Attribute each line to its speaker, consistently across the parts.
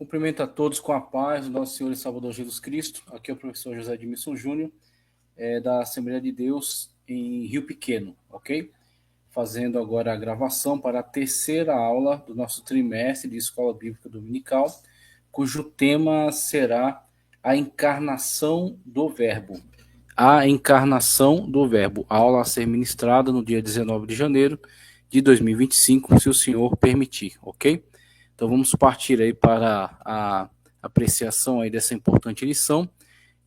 Speaker 1: Cumprimento a todos com a paz do nosso Senhor e Salvador Jesus Cristo. Aqui é o professor José Edmilson Júnior, da Assembleia de Deus em Rio Pequeno, ok? Fazendo agora a gravação para a terceira aula do nosso trimestre de Escola Bíblica Dominical, cujo tema será a encarnação do Verbo. A encarnação do Verbo. A aula a ser ministrada no dia 19 de janeiro de 2025, se o Senhor permitir, ok? Então vamos partir aí para a apreciação aí dessa importante lição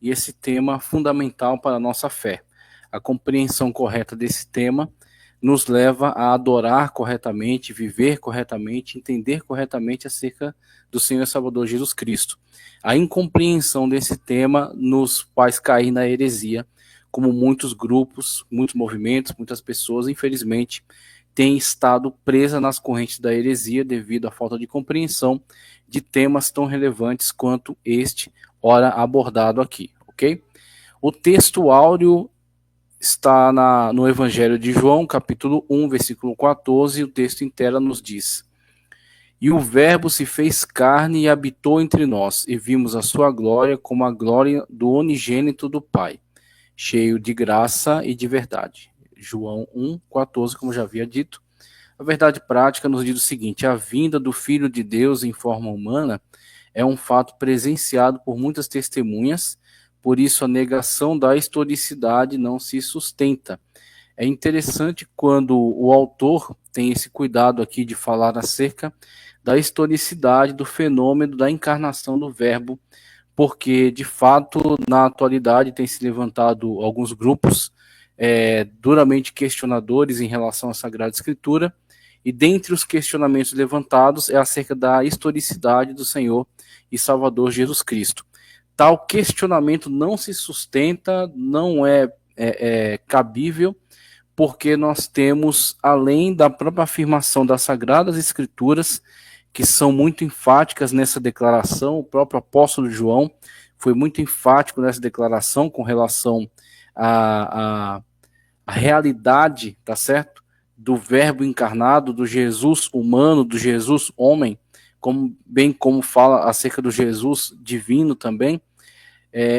Speaker 1: e esse tema fundamental para a nossa fé. A compreensão correta desse tema nos leva a adorar corretamente, viver corretamente, entender corretamente acerca do Senhor e Salvador Jesus Cristo. A incompreensão desse tema nos faz cair na heresia, como muitos grupos, muitos movimentos, muitas pessoas, infelizmente, tem estado presa nas correntes da heresia devido à falta de compreensão de temas tão relevantes quanto este, ora abordado aqui, ok? O texto áureo está no Evangelho de João, capítulo 1, versículo 14, e o texto em tela nos diz: E o Verbo se fez carne e habitou entre nós, e vimos a sua glória como a glória do unigênito do Pai, cheio de graça e de verdade. João 1,14, como já havia dito. A verdade prática nos diz o seguinte: a vinda do Filho de Deus em forma humana é um fato presenciado por muitas testemunhas, por isso a negação da historicidade não se sustenta. É interessante quando o autor tem esse cuidado aqui de falar acerca da historicidade do fenômeno da encarnação do Verbo, porque, de fato, na atualidade tem se levantado alguns grupos duramente questionadores em relação à Sagrada Escritura, e dentre os questionamentos levantados é acerca da historicidade do Senhor e Salvador Jesus Cristo. Tal questionamento não se sustenta, não é cabível, porque nós temos, além da própria afirmação das Sagradas Escrituras, que são muito enfáticas nessa declaração, o próprio apóstolo João foi muito enfático nessa declaração com relação à realidade, tá certo? Do Verbo encarnado, do Jesus humano, do Jesus homem, bem como fala acerca do Jesus divino também,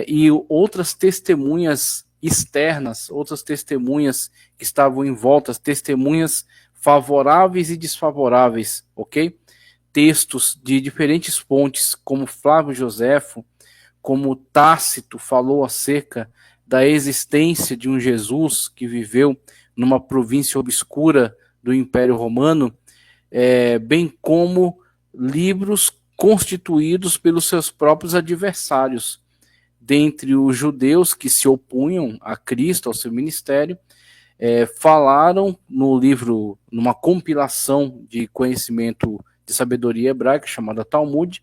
Speaker 1: e outras testemunhas externas, outras testemunhas que estavam em volta, testemunhas favoráveis e desfavoráveis, ok? Textos de diferentes fontes, como Flávio Joséfo, como Tácito falou acerca da existência de um Jesus que viveu numa província obscura do Império Romano, bem como livros constituídos pelos seus próprios adversários, dentre os judeus que se opunham a Cristo, ao seu ministério, falaram no livro, numa compilação de conhecimento de sabedoria hebraica chamada Talmud,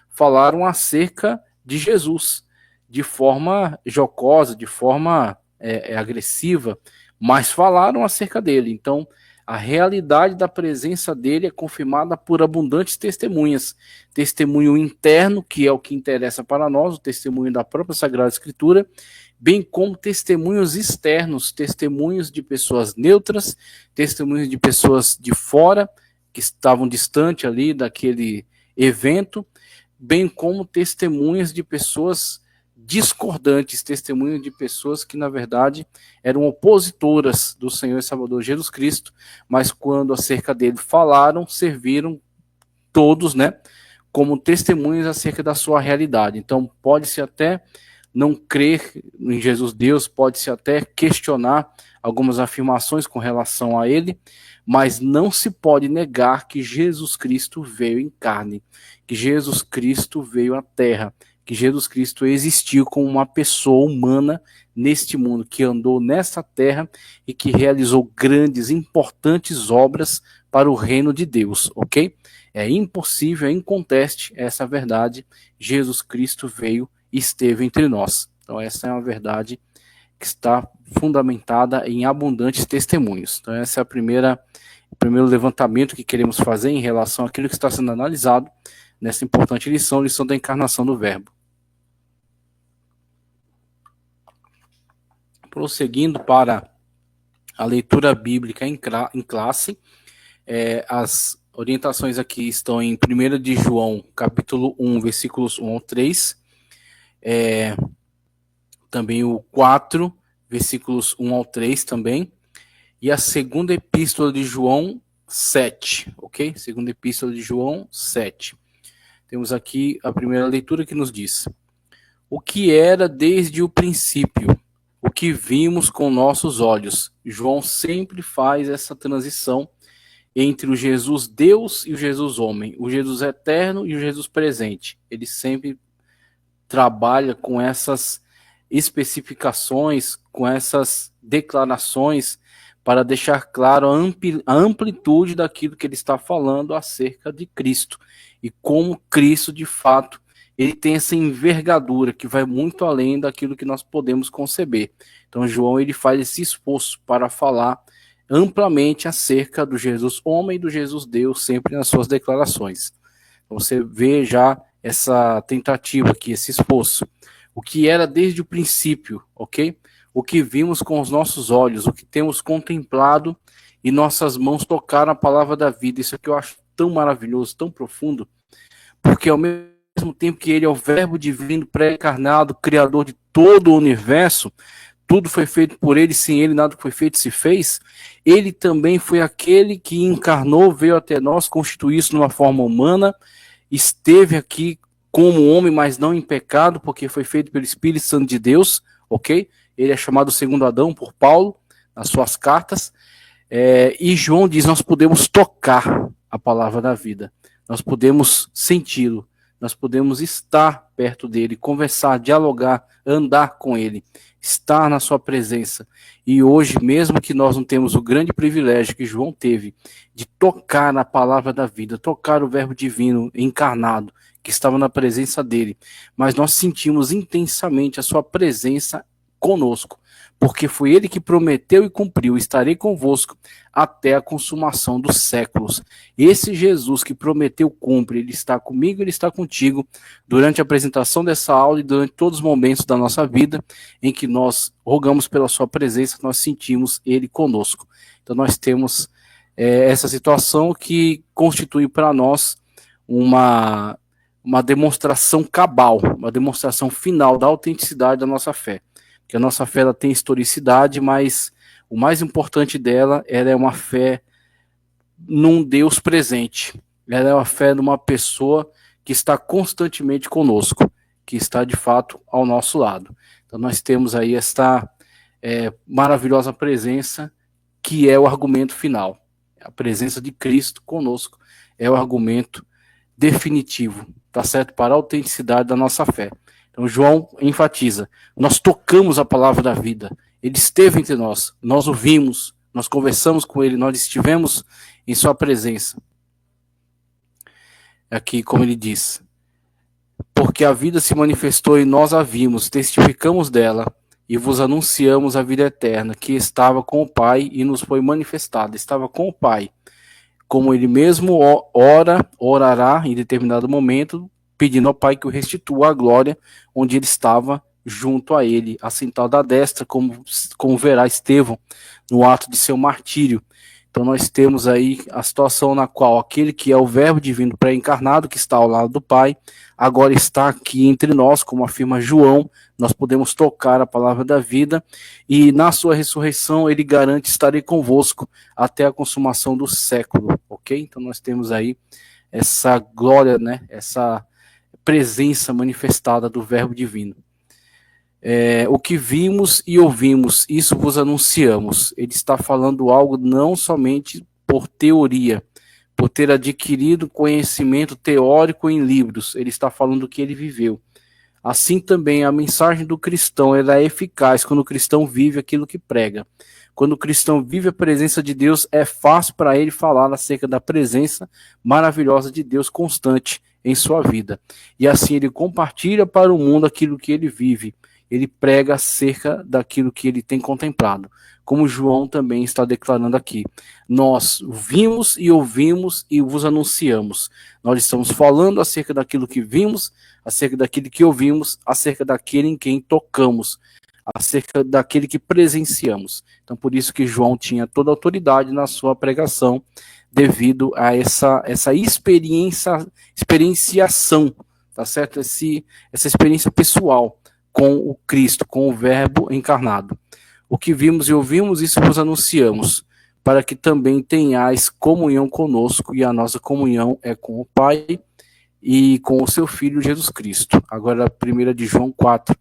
Speaker 1: falaram acerca de Jesus, de forma jocosa, de forma agressiva, mas falaram acerca dele. Então, a realidade da presença dele é confirmada por abundantes testemunhas. Testemunho interno, que é o que interessa para nós, o testemunho da própria Sagrada Escritura, bem como testemunhos externos, testemunhos de pessoas neutras, testemunhos de pessoas de fora, que estavam distante ali daquele evento, bem como testemunhas de pessoas discordantes, testemunhas de pessoas que, na verdade, eram opositoras do Senhor e Salvador Jesus Cristo, mas quando acerca dele falaram, serviram todos, né, como testemunhas acerca da sua realidade. Então, pode-se até não crer em Jesus Deus, pode-se até questionar algumas afirmações com relação a ele, mas não se pode negar que Jesus Cristo veio em carne, que Jesus Cristo veio à terra, que Jesus Cristo existiu como uma pessoa humana neste mundo, que andou nesta terra e que realizou grandes, importantes obras para o reino de Deus, ok? É impossível, é inconteste essa verdade. Jesus Cristo veio e esteve entre nós. Então essa é uma verdade que está fundamentada em abundantes testemunhos. Então essa é o primeiro levantamento que queremos fazer em relação àquilo que está sendo analisado nessa importante lição da encarnação do Verbo. Prosseguindo para a leitura bíblica em classe, as orientações aqui estão em 1 de João, capítulo 1, versículos 1 ao 3, também o 4, versículos 1 ao 3 também, e a segunda epístola de João 7, ok? Segunda epístola de João 7. Temos aqui a primeira leitura que nos diz: o que era desde o princípio, o que vimos com nossos olhos. João sempre faz essa transição entre o Jesus Deus e o Jesus homem, o Jesus eterno e o Jesus presente. Ele sempre trabalha com essas especificações, com essas declarações, para deixar claro a amplitude daquilo que ele está falando acerca de Cristo e como Cristo, de fato, ele tem essa envergadura que vai muito além daquilo que nós podemos conceber. Então, João ele faz esse esforço para falar amplamente acerca do Jesus homem e do Jesus Deus, sempre nas suas declarações. Então, você vê já essa tentativa aqui, esse esforço. O que era desde o princípio, ok? O que vimos com os nossos olhos, o que temos contemplado e nossas mãos tocaram a palavra da vida. Isso aqui eu acho tão maravilhoso, tão profundo, porque ao mesmo tempo que ele é o verbo divino pré-encarnado, criador de todo o universo, tudo foi feito por ele, sem ele nada foi feito se fez, ele também foi aquele que encarnou, veio até nós, constituiu-se numa forma humana, esteve aqui como homem, mas não em pecado, porque foi feito pelo Espírito Santo de Deus, ok? Ele é chamado segundo Adão por Paulo, nas suas cartas, e João diz, nós podemos tocar a palavra da vida, nós podemos senti-lo, nós podemos estar perto dele, conversar, dialogar, andar com ele, estar na sua presença. E hoje, mesmo que nós não temos o grande privilégio que João teve de tocar na palavra da vida, tocar o verbo divino encarnado, que estava na presença dele, mas nós sentimos intensamente a sua presença conosco, porque foi ele que prometeu e cumpriu, estarei convosco até a consumação dos séculos. Esse Jesus que prometeu cumpre, ele está comigo, ele está contigo, durante a apresentação dessa aula e durante todos os momentos da nossa vida, em que nós rogamos pela sua presença, nós sentimos ele conosco. Então nós temos essa situação que constitui para nós uma demonstração cabal, uma demonstração final da autenticidade da nossa fé. Que a nossa fé ela tem historicidade, mas o mais importante dela, ela é uma fé num Deus presente. Ela é uma fé numa pessoa que está constantemente conosco, que está de fato ao nosso lado. Então nós temos aí esta maravilhosa presença, que é o argumento final. A presença de Cristo conosco é o argumento definitivo, tá certo? Para a autenticidade da nossa fé. Então João enfatiza, nós tocamos a palavra da vida, ele esteve entre nós, nós o vimos, nós conversamos com ele, nós estivemos em sua presença. Aqui como ele diz, porque a vida se manifestou e nós a vimos, testificamos dela e vos anunciamos a vida eterna, que estava com o Pai e nos foi manifestada, estava com o Pai, como ele mesmo orará em determinado momento, pedindo ao Pai que o restitua a glória onde ele estava junto a ele, assentado à destra, como verá Estevão no ato de seu martírio. Então nós temos aí a situação na qual aquele que é o verbo divino pré-encarnado, que está ao lado do Pai, agora está aqui entre nós, como afirma João, nós podemos tocar a palavra da vida, e na sua ressurreição ele garante estarei convosco até a consumação do século, ok? Então nós temos aí essa glória, né? Essa presença manifestada do verbo divino. O que vimos e ouvimos, isso vos anunciamos. Ele está falando algo não somente por teoria, por ter adquirido conhecimento teórico em livros, ele está falando do que ele viveu. Assim também a mensagem do cristão ela é eficaz quando o cristão vive aquilo que prega. Quando o cristão vive a presença de Deus, é fácil para ele falar acerca da presença maravilhosa de Deus constante em sua vida. E assim ele compartilha para o mundo aquilo que ele vive. Ele prega acerca daquilo que ele tem contemplado. Como João também está declarando aqui. Nós vimos e ouvimos e vos anunciamos. Nós estamos falando acerca daquilo que vimos, acerca daquilo que ouvimos, acerca daquele em quem tocamos. acerca daquele que presenciamos. Então, por isso que João tinha toda a autoridade na sua pregação, devido a essa experienciação, tá certo? Essa experiência pessoal com o Cristo, com o Verbo encarnado. O que vimos e ouvimos, isso vos anunciamos, para que também tenhais comunhão conosco, e a nossa comunhão é com o Pai e com o seu Filho Jesus Cristo. Agora, 1 de João 4.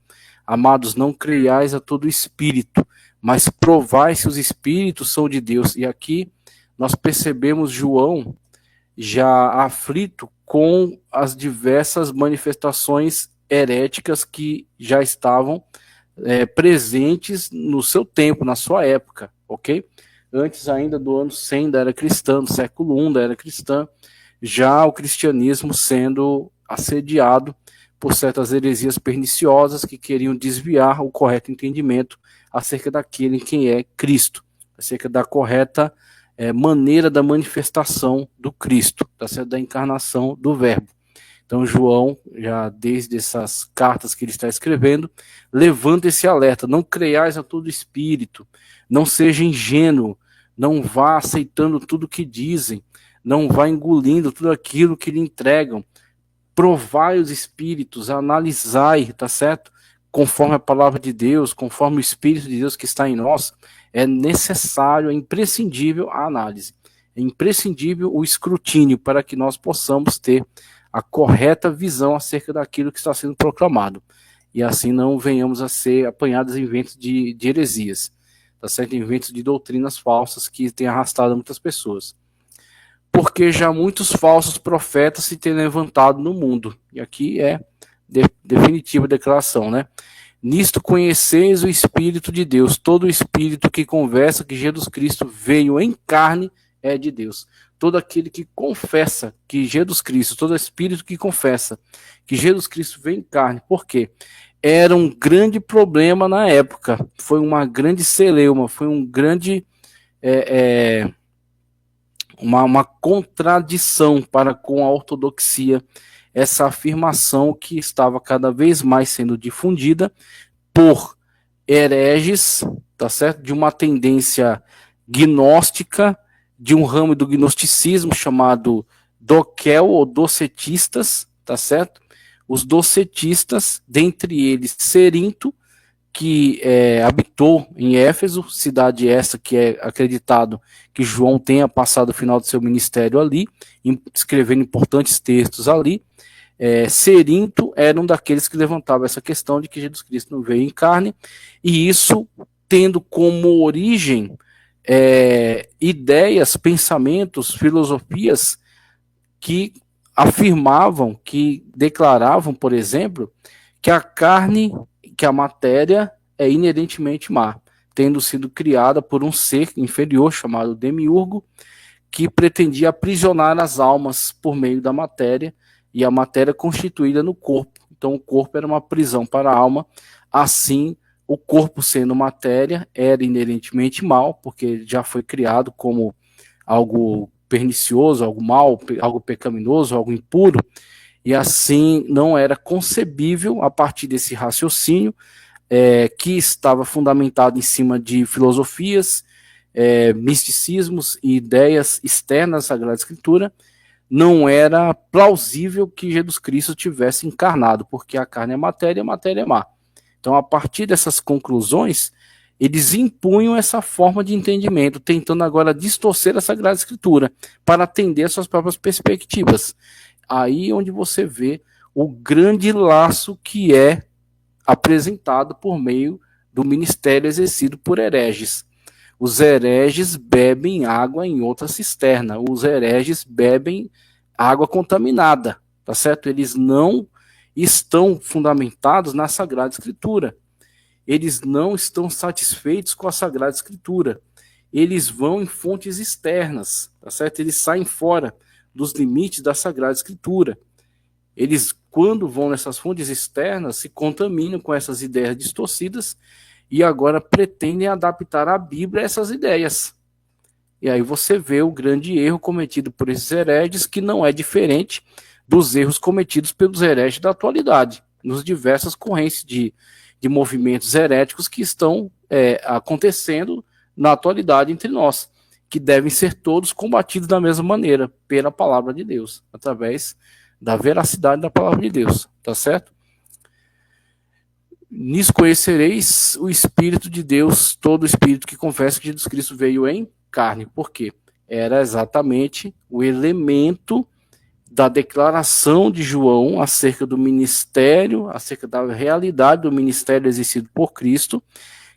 Speaker 1: Amados, não creiais a todo espírito, mas provai se os espíritos são de Deus. E aqui nós percebemos João já aflito com as diversas manifestações heréticas que já estavam presentes no seu tempo, na sua época, ok? Antes ainda do ano 100 da era cristã, do século I da era cristã, já o cristianismo sendo assediado por certas heresias perniciosas que queriam desviar o correto entendimento acerca daquele em quem é Cristo, acerca da correta maneira da manifestação do Cristo, da encarnação do Verbo. Então João, já desde essas cartas que ele está escrevendo, levanta esse alerta: não creiais a todo espírito, não seja ingênuo, não vá aceitando tudo que dizem, não vá engolindo tudo aquilo que lhe entregam. Provai os espíritos, analisai, tá certo? Conforme a palavra de Deus, conforme o Espírito de Deus que está em nós, é necessário, é imprescindível a análise, é imprescindível o escrutínio para que nós possamos ter a correta visão acerca daquilo que está sendo proclamado, e assim não venhamos a ser apanhados em ventos de heresias, tá certo? Em ventos de doutrinas falsas que têm arrastado muitas pessoas. Porque já muitos falsos profetas se têm levantado no mundo. E aqui é definitiva declaração, né? Nisto conheceis o Espírito de Deus. Todo espírito que conversa que Jesus Cristo veio em carne é de Deus. Todo aquele que confessa que Jesus Cristo, todo espírito que confessa que Jesus Cristo veio em carne. Por quê? Era um grande problema na época. Foi uma grande celeuma, foi um grande... Uma contradição para com a ortodoxia, essa afirmação que estava cada vez mais sendo difundida por hereges, tá certo? De uma tendência gnóstica, de um ramo do gnosticismo chamado doquel ou docetistas, tá certo? Os docetistas, dentre eles Cerinto, que habitou em Éfeso, cidade essa que é acreditado que João tenha passado o final do seu ministério ali, escrevendo importantes textos ali. Cerinto era um daqueles que levantava essa questão de que Jesus Cristo não veio em carne, e isso tendo como origem ideias, pensamentos, filosofias que afirmavam, que declaravam, por exemplo, que a carne, que a matéria é inerentemente má, tendo sido criada por um ser inferior chamado Demiurgo, que pretendia aprisionar as almas por meio da matéria, e a matéria constituída no corpo. Então o corpo era uma prisão para a alma. Assim, o corpo sendo matéria era inerentemente mal, porque já foi criado como algo pernicioso, algo mal, algo pecaminoso, algo impuro, e assim não era concebível, a partir desse raciocínio, que estava fundamentado em cima de filosofias, misticismos e ideias externas à Sagrada Escritura, não era plausível que Jesus Cristo tivesse encarnado, porque a carne é matéria e a matéria é má. Então, a partir dessas conclusões, eles impunham essa forma de entendimento, tentando agora distorcer a Sagrada Escritura para atender às suas próprias perspectivas. Aí onde você vê o grande laço que é apresentado por meio do ministério exercido por hereges. Os hereges bebem água em outra cisterna, os hereges bebem água contaminada, tá certo? Eles não estão fundamentados na Sagrada Escritura. Eles não estão satisfeitos com a Sagrada Escritura. Eles vão em fontes externas, tá certo? Eles saem fora dos limites da Sagrada Escritura. Eles, quando vão nessas fontes externas, se contaminam com essas ideias distorcidas e agora pretendem adaptar a Bíblia a essas ideias. E aí você vê o grande erro cometido por esses hereges, que não é diferente dos erros cometidos pelos hereges da atualidade, nos diversas correntes de de movimentos heréticos que estão acontecendo na atualidade entre nós, que devem ser todos combatidos da mesma maneira, pela palavra de Deus, através da veracidade da palavra de Deus, tá certo? Nisso conhecereis o Espírito de Deus, todo espírito que confessa que Jesus Cristo veio em carne. Por quê? Era exatamente o elemento da declaração de João acerca do ministério, acerca da realidade do ministério exercido por Cristo,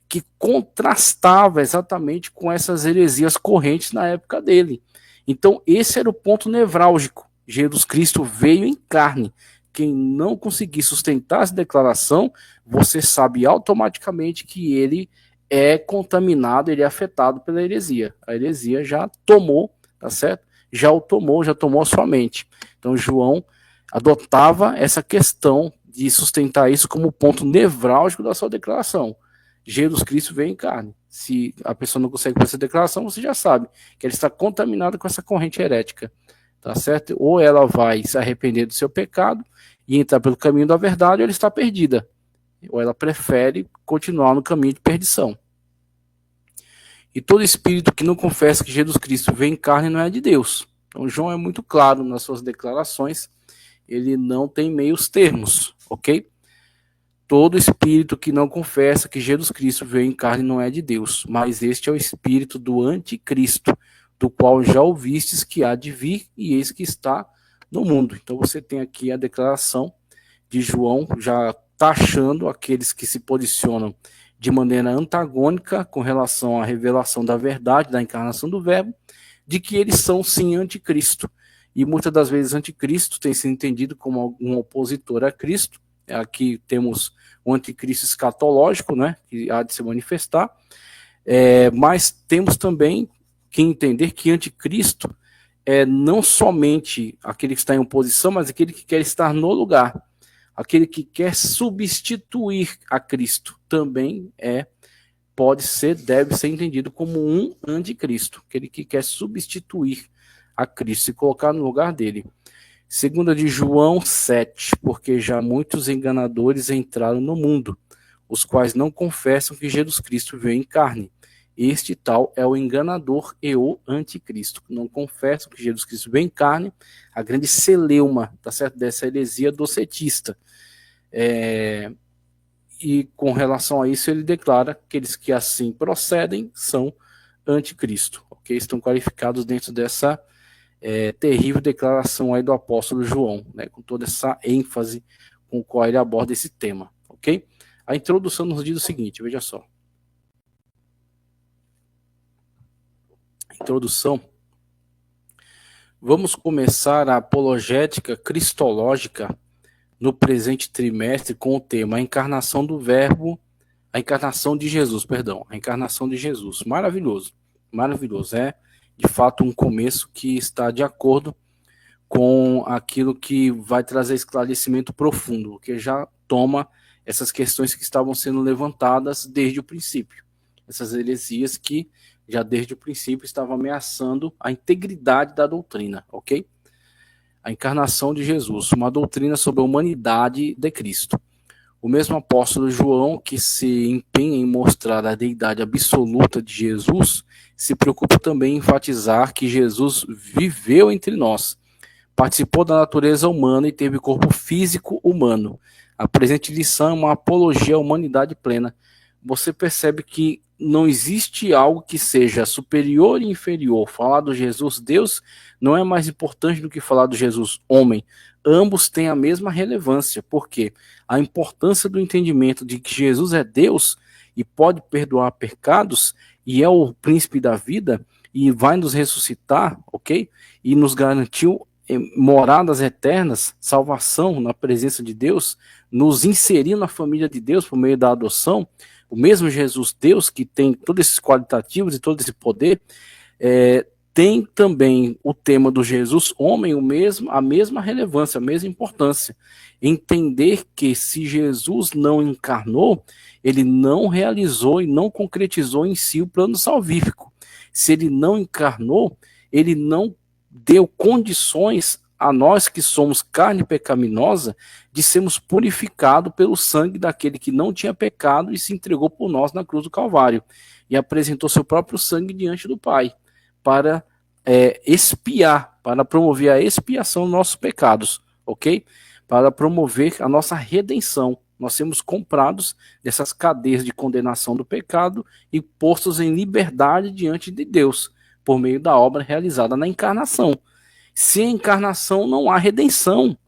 Speaker 1: que contrastava exatamente com essas heresias correntes na época dele. Então, esse era o ponto nevrálgico. Jesus Cristo veio em carne. Quem não conseguir sustentar essa declaração, você sabe automaticamente que ele é contaminado, ele é afetado pela heresia. A heresia já tomou, tá certo? Já tomou a sua mente. Então, João adotava essa questão de sustentar isso como ponto nevrálgico da sua declaração. Jesus Cristo veio em carne. Se a pessoa não consegue fazer essa declaração, você já sabe que ela está contaminada com essa corrente herética, tá certo? Ou ela vai se arrepender do seu pecado e entrar pelo caminho da verdade, ou ela está perdida. Ou ela prefere continuar no caminho de perdição. E todo espírito que não confessa que Jesus Cristo veio em carne não é de Deus. Então, João é muito claro nas suas declarações, ele não tem meios termos, ok? Todo espírito que não confessa que Jesus Cristo veio em carne não é de Deus, mas este é o espírito do anticristo, do qual já ouvistes que há de vir, e eis que está no mundo. Então você tem aqui a declaração de João, já taxando aqueles que se posicionam de maneira antagônica com relação à revelação da verdade, da encarnação do verbo, de que eles são sim anticristo. E muitas das vezes anticristo tem sido entendido como um opositor a Cristo. Aqui temos o anticristo escatológico, né, que há de se manifestar, mas temos também que entender que anticristo é não somente aquele que está em oposição, mas aquele que quer estar no lugar, aquele que quer substituir a Cristo, também deve ser entendido como um anticristo, aquele que quer substituir a Cristo e colocar no lugar dele. Segunda de João 7, porque já muitos enganadores entraram no mundo, os quais não confessam que Jesus Cristo veio em carne. Este tal é o enganador e o anticristo. Não confessam que Jesus Cristo veio em carne, a grande celeuma, tá certo? Dessa heresia docetista. E com relação a isso, ele declara que aqueles que assim procedem são anticristo. Ok? Estão qualificados dentro dessa terrível declaração aí do apóstolo João, né, com toda essa ênfase com a qual ele aborda esse tema, ok? A introdução nos diz o seguinte, veja só. Introdução. Vamos começar a apologética cristológica no presente trimestre com o tema a encarnação do verbo, a encarnação de Jesus, a encarnação de Jesus. Maravilhoso, maravilhoso, de fato um começo que está de acordo com aquilo que vai trazer esclarecimento profundo, que já toma essas questões que estavam sendo levantadas desde o princípio, essas heresias que já desde o princípio estavam ameaçando a integridade da doutrina, ok? A encarnação de Jesus, uma doutrina sobre a humanidade de Cristo. O mesmo apóstolo João, que se empenha em mostrar a deidade absoluta de Jesus, se preocupa também em enfatizar que Jesus viveu entre nós, participou da natureza humana e teve corpo físico humano. A presente lição é uma apologia à humanidade plena. Você percebe que não existe algo que seja superior e inferior. Falar do Jesus Deus não é mais importante do que falar do Jesus homem. Ambos têm a mesma relevância, porque a importância do entendimento de que Jesus é Deus e pode perdoar pecados e é o príncipe da vida e vai nos ressuscitar, ok? E nos garantiu moradas eternas, salvação na presença de Deus, nos inserir na família de Deus por meio da adoção. O mesmo Jesus Deus, que tem todos esses qualitativos e todo esse poder, tem também o tema do Jesus homem, a mesma relevância, a mesma importância. Entender que se Jesus não encarnou, ele não realizou e não concretizou em si o plano salvífico. Se ele não encarnou, ele não deu condições a nós que somos carne pecaminosa, de sermos purificados pelo sangue daquele que não tinha pecado e se entregou por nós na cruz do Calvário, e apresentou seu próprio sangue diante do Pai, para expiar, para promover a expiação dos nossos pecados, ok? Para promover a nossa redenção. Nós sermos comprados dessas cadeias de condenação do pecado e postos em liberdade diante de Deus, por meio da obra realizada na encarnação. Sem encarnação não há redenção.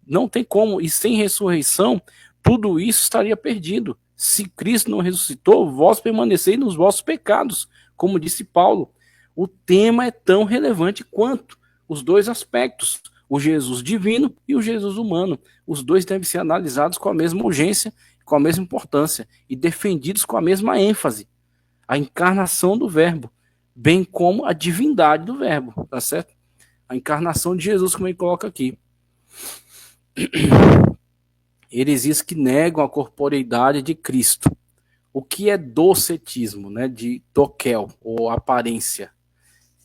Speaker 1: Não tem como. E sem ressurreição, tudo isso estaria perdido. Se Cristo não ressuscitou, vós permaneceis nos vossos pecados, como disse Paulo. O tema é tão relevante quanto os dois aspectos, o Jesus divino e o Jesus humano. Os dois devem ser analisados com a mesma urgência, com a mesma importância e defendidos com a mesma ênfase. A encarnação do Verbo, bem como a divindade do Verbo, tá certo? A encarnação de Jesus, como ele coloca aqui. Heresias que negam a corporeidade de Cristo. O que é docetismo, né? De doquel, ou aparência.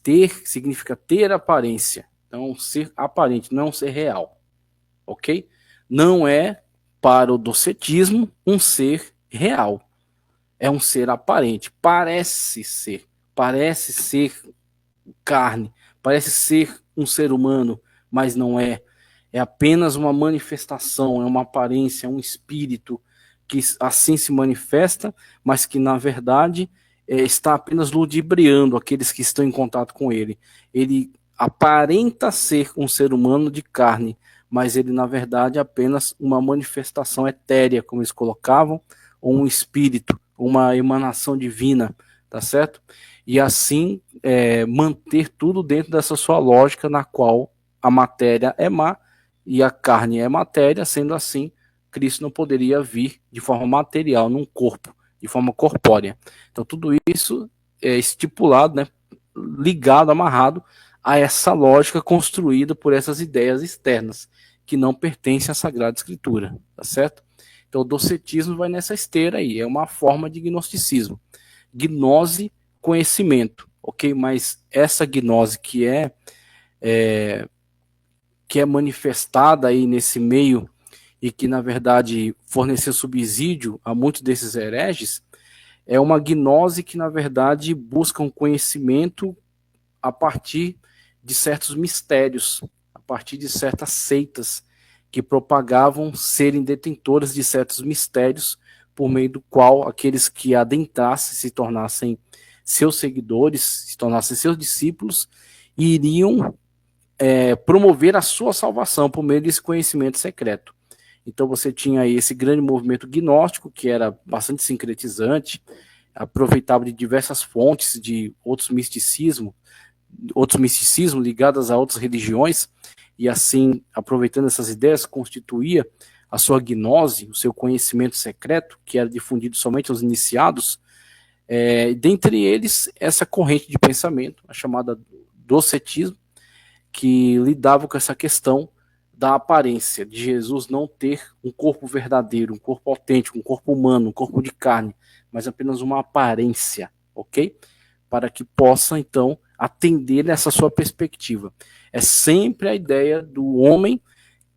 Speaker 1: Ter significa ter aparência. Então, ser aparente, não ser real. Ok? Não é, para o docetismo, um ser real. É um ser aparente. Parece ser carne, parece ser um ser humano, mas não é. É apenas uma manifestação, é uma aparência, é um espírito que assim se manifesta, mas que na verdade está apenas ludibriando aqueles que estão em contato com ele. Ele aparenta ser um ser humano de carne, mas ele na verdade é apenas uma manifestação etérea, como eles colocavam, ou um espírito, uma emanação divina, tá certo? E assim manter tudo dentro dessa sua lógica, na qual a matéria é má e a carne é matéria. Sendo assim, Cristo não poderia vir de forma material num corpo, de forma corpórea. Então tudo isso é estipulado, né, ligado, amarrado a essa lógica construída por essas ideias externas, que não pertencem à Sagrada Escritura, tá certo? Então o docetismo vai nessa esteira aí, é uma forma de gnosticismo. Gnose, conhecimento, ok? Mas essa gnose que é manifestada aí nesse meio e que, na verdade, forneceu subsídio a muitos desses hereges, é uma gnose que, na verdade, busca um conhecimento a partir de certos mistérios, a partir de certas seitas que propagavam serem detentoras de certos mistérios, por meio do qual aqueles que adentrassem, se tornassem seus seguidores, se tornassem seus discípulos, iriam promover a sua salvação por meio desse conhecimento secreto. Então você tinha aí esse grande movimento gnóstico, que era bastante sincretizante, aproveitava de diversas fontes de outros misticismos ligados a outras religiões, e assim, aproveitando essas ideias, constituía a sua gnose, o seu conhecimento secreto, que era difundido somente aos iniciados. Dentre eles, essa corrente de pensamento, a chamada docetismo, que lidava com essa questão da aparência, de Jesus não ter um corpo verdadeiro, um corpo autêntico, um corpo humano, um corpo de carne, mas apenas uma aparência, ok? Para que possa, então, atender essa sua perspectiva. É sempre a ideia do homem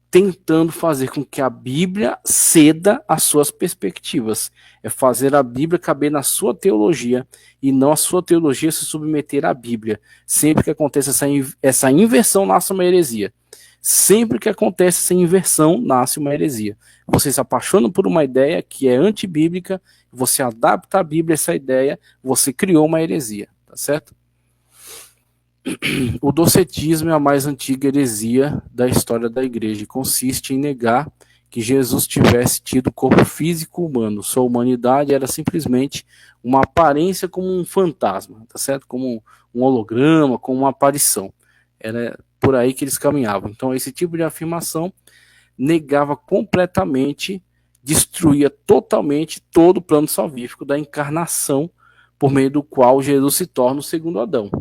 Speaker 1: tentando fazer com que a Bíblia ceda às suas perspectivas. É fazer a Bíblia caber na sua teologia e não a sua teologia se submeter à Bíblia. Sempre que acontece essa inversão, nasce uma heresia. Sempre que acontece essa inversão, nasce uma heresia. Você se apaixona por uma ideia que é antibíblica, você adapta a Bíblia a essa ideia, você criou uma heresia, tá certo? O docetismo é a mais antiga heresia da história da igreja e consiste em negar que Jesus tivesse tido corpo físico humano. Sua humanidade era simplesmente uma aparência como um fantasma, tá certo? Como um holograma, como uma aparição. Era por aí que eles caminhavam. Então esse tipo de afirmação negava completamente, destruía totalmente todo o plano salvífico da encarnação, por meio do qual Jesus se torna o segundo Adão.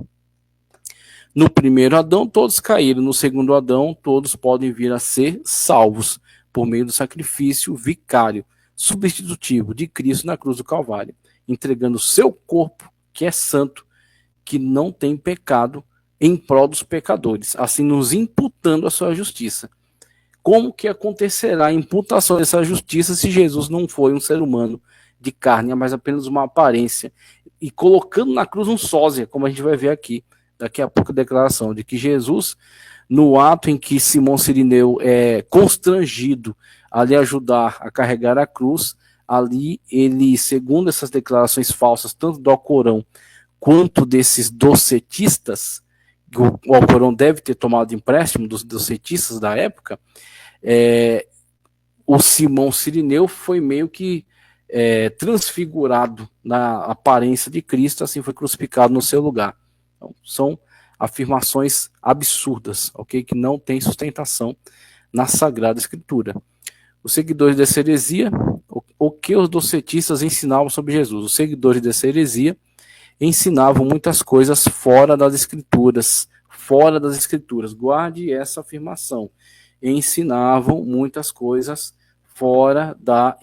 Speaker 1: No primeiro Adão, todos caíram. No segundo Adão, todos podem vir a ser salvos por meio do sacrifício vicário, substitutivo de Cristo na cruz do Calvário, entregando o seu corpo, que é santo, que não tem pecado, em prol dos pecadores, assim nos imputando a sua justiça. Como que acontecerá a imputação dessa justiça se Jesus não foi um ser humano de carne, mas apenas uma aparência, e colocando na cruz um sósia, como a gente vai ver aqui, daqui a pouco a declaração de que Jesus, no ato em que Simão Cirineu é constrangido a lhe ajudar a carregar a cruz, ali ele, segundo essas declarações falsas, tanto do Alcorão quanto desses docetistas, o Alcorão deve ter tomado empréstimo dos docetistas da época, o Simão Cirineu foi meio que transfigurado na aparência de Cristo, assim foi crucificado no seu lugar. Então, são afirmações absurdas, ok? Que não tem sustentação na Sagrada Escritura. Os seguidores dessa heresia, o que os docetistas ensinavam sobre Jesus? Os seguidores dessa heresia ensinavam muitas coisas fora das Escrituras, guarde essa afirmação, ensinavam muitas coisas fora da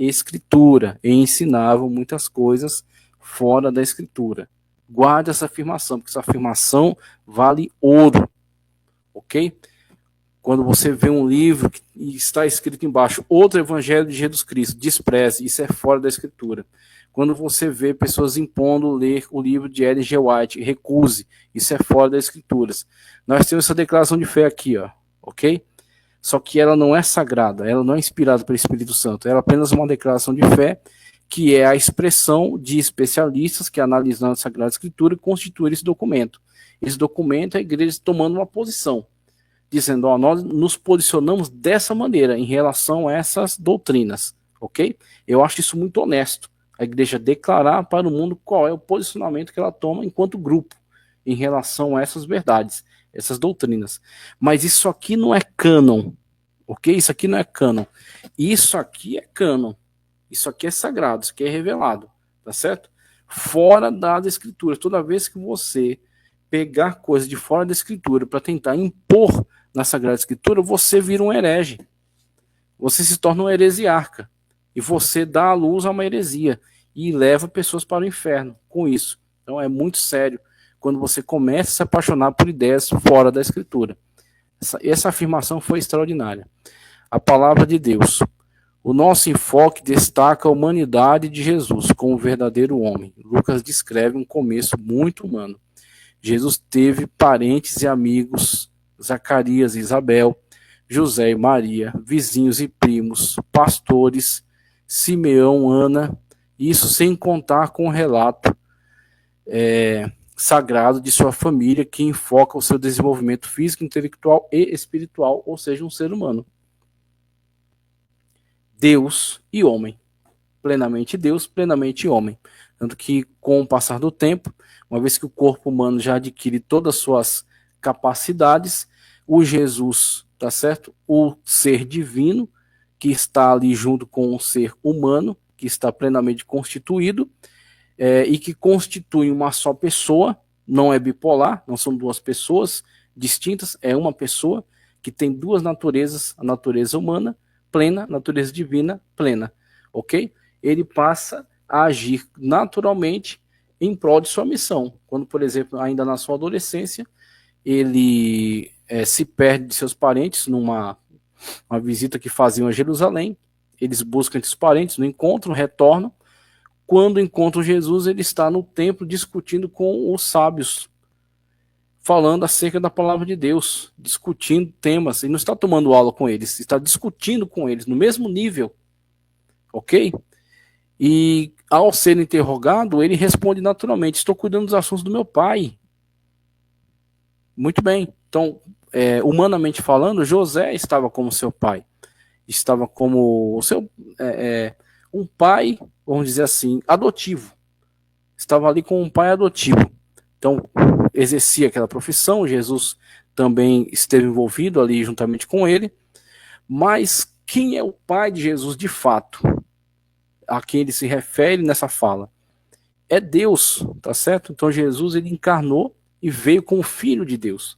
Speaker 1: Escritura, guarde essa afirmação, porque essa afirmação vale ouro, ok? Quando você vê um livro que está escrito embaixo, outro evangelho de Jesus Cristo, despreze, isso é fora da Escritura. Quando você vê pessoas impondo ler o livro de Ellen G. White, recuse, isso é fora das Escrituras. Nós temos essa declaração de fé aqui, ó, ok? Só que ela não é sagrada, ela não é inspirada pelo Espírito Santo, ela é apenas uma declaração de fé, que é a expressão de especialistas que, analisando a Sagrada Escritura, constituem esse documento. Esse documento é a igreja tomando uma posição, dizendo, ó, nós nos posicionamos dessa maneira em relação a essas doutrinas, ok? Eu acho isso muito honesto, a igreja declarar para o mundo qual é o posicionamento que ela toma enquanto grupo em relação a essas verdades, essas doutrinas. Mas isso aqui não é cânon, ok? Isso aqui não é cânon. Isso aqui é cânon. Isso aqui é sagrado, isso aqui é revelado, tá certo? Fora das Escrituras. Toda vez que você pegar coisas de fora da Escritura para tentar impor na Sagrada Escritura, você vira um herege. Você se torna um heresiarca. E você dá à luz a uma heresia. E leva pessoas para o inferno com isso. Então é muito sério quando você começa a se apaixonar por ideias fora da Escritura. Essa afirmação foi extraordinária. A palavra de Deus. O nosso enfoque destaca a humanidade de Jesus como verdadeiro homem. Lucas descreve um começo muito humano. Jesus teve parentes e amigos, Zacarias e Isabel, José e Maria, vizinhos e primos, pastores, Simeão, Ana, isso sem contar com o relato sagrado de sua família, que enfoca o seu desenvolvimento físico, intelectual e espiritual, ou seja, um ser humano. Deus e homem. Plenamente Deus, plenamente homem. Tanto que, com o passar do tempo, uma vez que o corpo humano já adquire todas as suas capacidades, o Jesus, tá certo? O ser divino, que está ali junto com o ser humano, que está plenamente constituído, e que constitui uma só pessoa, não é bipolar, não são duas pessoas distintas, é uma pessoa que tem duas naturezas, a natureza humana plena, a natureza divina plena, ok? Ele passa a agir naturalmente em prol de sua missão. Quando, por exemplo, ainda na sua adolescência, ele se perde de seus parentes numa visita que faziam a Jerusalém, eles buscam entre os parentes, não encontram, retornam. Quando encontram Jesus, ele está no templo discutindo com os sábios, falando acerca da palavra de Deus, discutindo temas, e não está tomando aula com eles, está discutindo com eles no mesmo nível, ok? E ao ser interrogado, ele responde naturalmente, estou cuidando dos assuntos do meu pai. Muito bem, então, humanamente falando, José estava como seu pai, estava como o seu, um pai, vamos dizer assim, adotivo, estava ali com um pai adotivo, então exercia aquela profissão, Jesus também esteve envolvido ali juntamente com ele, mas quem é o pai de Jesus de fato, a quem ele se refere nessa fala? É Deus, tá certo? Então Jesus, ele encarnou e veio como filho de Deus,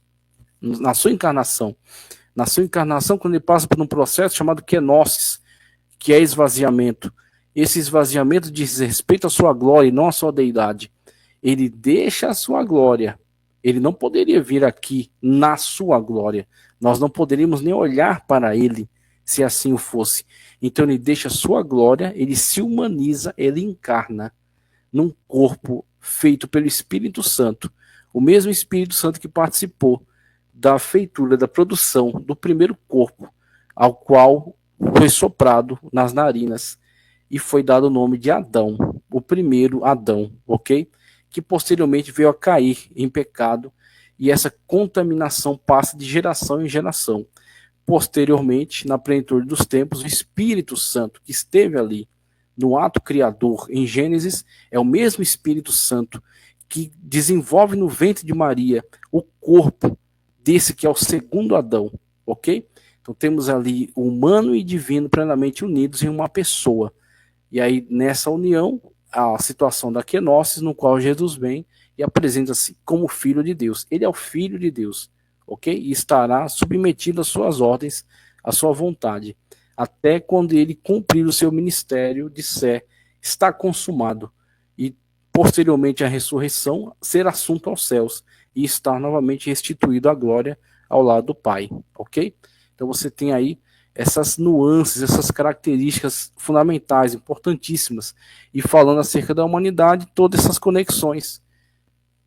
Speaker 1: na sua encarnação. Na sua encarnação, quando ele passa por um processo chamado kenosis, que é esvaziamento. Esse esvaziamento diz respeito à sua glória e não à sua deidade. Ele deixa a sua glória Ele não poderia vir aqui na sua glória. Nós não poderíamos nem olhar para ele se assim o fosse. Então ele deixa a sua glória, ele se humaniza, ele encarna num corpo feito pelo Espírito Santo. O mesmo Espírito Santo que participou da feitura, da produção do primeiro corpo, ao qual foi soprado nas narinas e foi dado o nome de Adão, o primeiro Adão, ok? Que posteriormente veio a cair em pecado e essa contaminação passa de geração em geração. Posteriormente, na plenitude dos tempos, o Espírito Santo que esteve ali no ato criador em Gênesis é o mesmo Espírito Santo que desenvolve no ventre de Maria o corpo desse que é o segundo Adão, ok? Então temos ali o humano e divino plenamente unidos em uma pessoa. E aí, nessa união, a situação da kenosis, no qual Jesus vem e apresenta-se como Filho de Deus. Ele é o Filho de Deus, ok? E estará submetido às suas ordens, à sua vontade, até quando ele cumprir o seu ministério, disser, está consumado, e posteriormente à ressurreição, ser assunto aos céus, e estar novamente restituído à glória ao lado do Pai, ok? Então você tem aí essas nuances, essas características fundamentais, importantíssimas, e falando acerca da humanidade, todas essas conexões,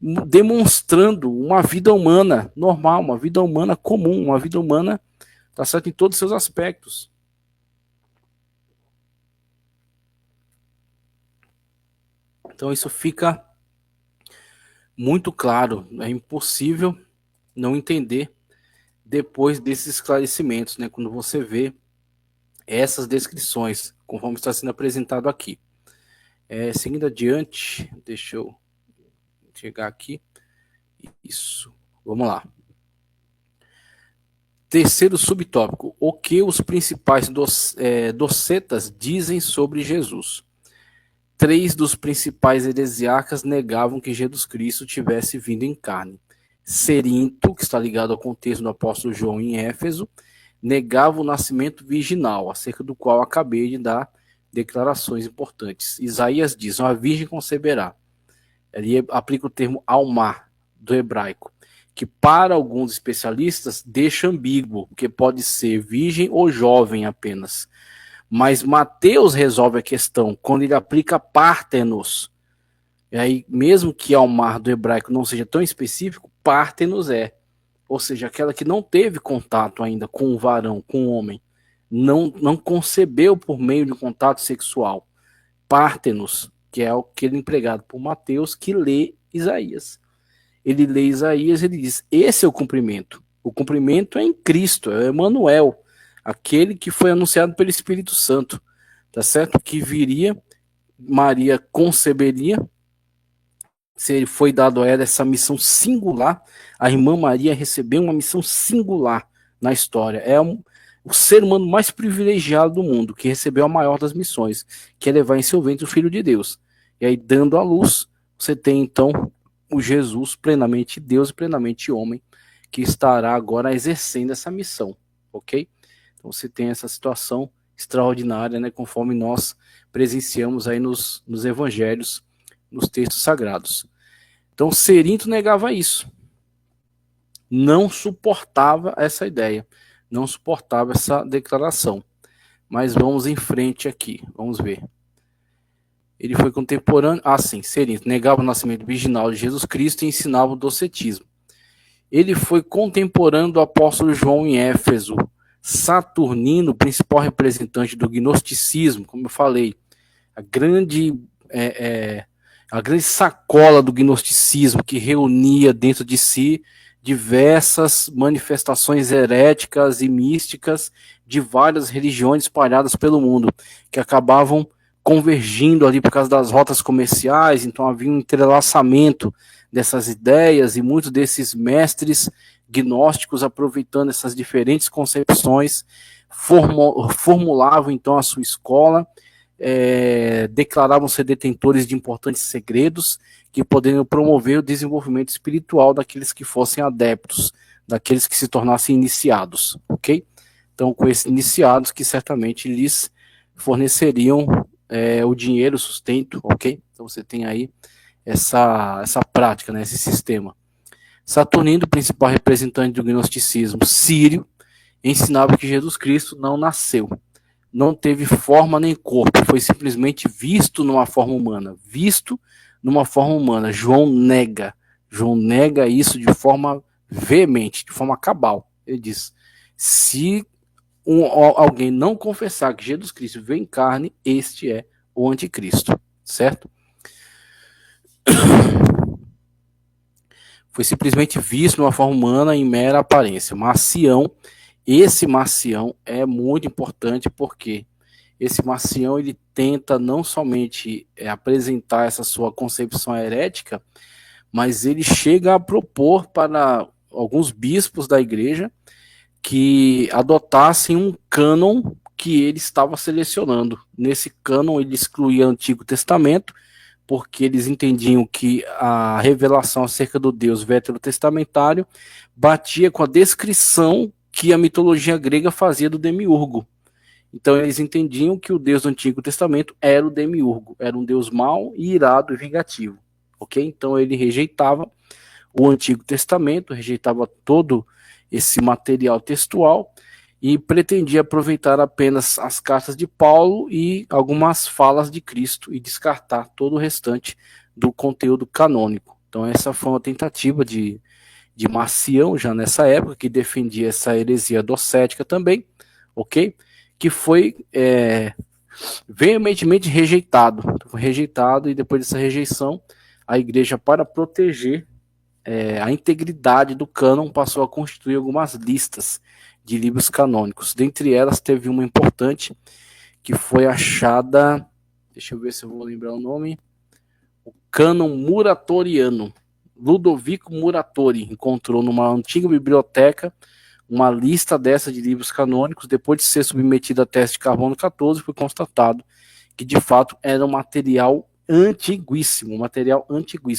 Speaker 1: demonstrando uma vida humana normal, uma vida humana comum, uma vida humana, tá certo, em todos os seus aspectos. Então isso fica muito claro, é impossível não entender depois desses esclarecimentos, né, quando você vê essas descrições, conforme está sendo apresentado aqui. Seguindo adiante, deixa eu chegar aqui. Isso, vamos lá. Terceiro subtópico, o que os principais docetas dizem sobre Jesus? 3 dos principais heresiarcas negavam que Jesus Cristo tivesse vindo em carne. Cerinto, que está ligado ao contexto do apóstolo João em Éfeso, negava o nascimento virginal, acerca do qual acabei de dar declarações importantes. Isaías diz, uma virgem conceberá. Ele aplica o termo almar, do hebraico, que para alguns especialistas deixa ambíguo, porque pode ser virgem ou jovem apenas. Mas Mateus resolve a questão quando ele aplica partenos. E aí, mesmo que almar do hebraico não seja tão específico, partenos é. Ou seja, aquela que não teve contato ainda com o varão, com o homem. Não concebeu por meio de um contato sexual. Partenos, que é aquele empregado por Mateus que lê Isaías. Ele lê Isaías e ele diz, esse é o cumprimento. O cumprimento é em Cristo, é Emanuel, aquele que foi anunciado pelo Espírito Santo, tá certo? Que viria, Maria conceberia, se foi dado a ela essa missão singular, a irmã Maria recebeu uma missão singular na história. É o ser humano mais privilegiado do mundo, que recebeu a maior das missões, que é levar em seu ventre o Filho de Deus. E aí, dando à luz, você tem então o Jesus plenamente Deus e plenamente homem, que estará agora exercendo essa missão, ok? Então você tem essa situação extraordinária, né, conforme nós presenciamos aí nos evangelhos, nos textos sagrados. Então Cerinto negava isso, não suportava essa ideia, não suportava essa declaração. Mas vamos em frente aqui, vamos ver. Ele foi contemporâneo, sim, Cerinto negava o nascimento virginal de Jesus Cristo e ensinava o docetismo. Ele foi contemporâneo do apóstolo João em Éfeso. Saturnino, principal representante do gnosticismo, como eu falei, a grande sacola do gnosticismo que reunia dentro de si diversas manifestações heréticas e místicas de várias religiões espalhadas pelo mundo, que acabavam convergindo ali por causa das rotas comerciais. Então havia um entrelaçamento dessas ideias e muitos desses mestres gnósticos, aproveitando essas diferentes concepções, formulavam então a sua escola, declaravam ser detentores de importantes segredos que poderiam promover o desenvolvimento espiritual daqueles que fossem adeptos, daqueles que se tornassem iniciados, ok? Então, com esses iniciados que certamente lhes forneceriam o dinheiro, o sustento, ok? Então você tem aí essa prática, né, esse sistema. Saturnino, principal representante do gnosticismo sírio, ensinava que Jesus Cristo não nasceu, não teve forma nem corpo, foi simplesmente visto numa forma humana. Visto numa forma humana. João nega isso de forma veemente, de forma cabal. Ele diz: se alguém não confessar que Jesus Cristo veio em carne, este é o anticristo, certo? Foi simplesmente visto numa forma humana em mera aparência. Marcião, esse Marcião é muito importante porque esse Marcião ele tenta não somente apresentar essa sua concepção herética, mas ele chega a propor para alguns bispos da igreja que adotassem um cânon que ele estava selecionando. Nesse cânon ele excluía o Antigo Testamento, porque eles entendiam que a revelação acerca do Deus veterotestamentário batia com a descrição que a mitologia grega fazia do demiurgo. Então eles entendiam que o Deus do Antigo Testamento era o demiurgo, era um Deus mau, irado e vingativo. Ok? Então ele rejeitava o Antigo Testamento, rejeitava todo esse material textual e pretendia aproveitar apenas as cartas de Paulo e algumas falas de Cristo e descartar todo o restante do conteúdo canônico. Então essa foi uma tentativa de Marcião, já nessa época, que defendia essa heresia docética também, ok? Que foi veementemente rejeitado, e depois dessa rejeição, a igreja, para proteger a integridade do cânon, passou a constituir algumas listas de livros canônicos. Dentre elas, teve uma importante que foi achada, deixa eu ver se eu vou lembrar o nome, o cânon muratoriano. Ludovico Muratori encontrou numa antiga biblioteca uma lista dessa de livros canônicos. Depois de ser submetido a teste de carbono 14, foi constatado que de fato era um material antiguíssimo,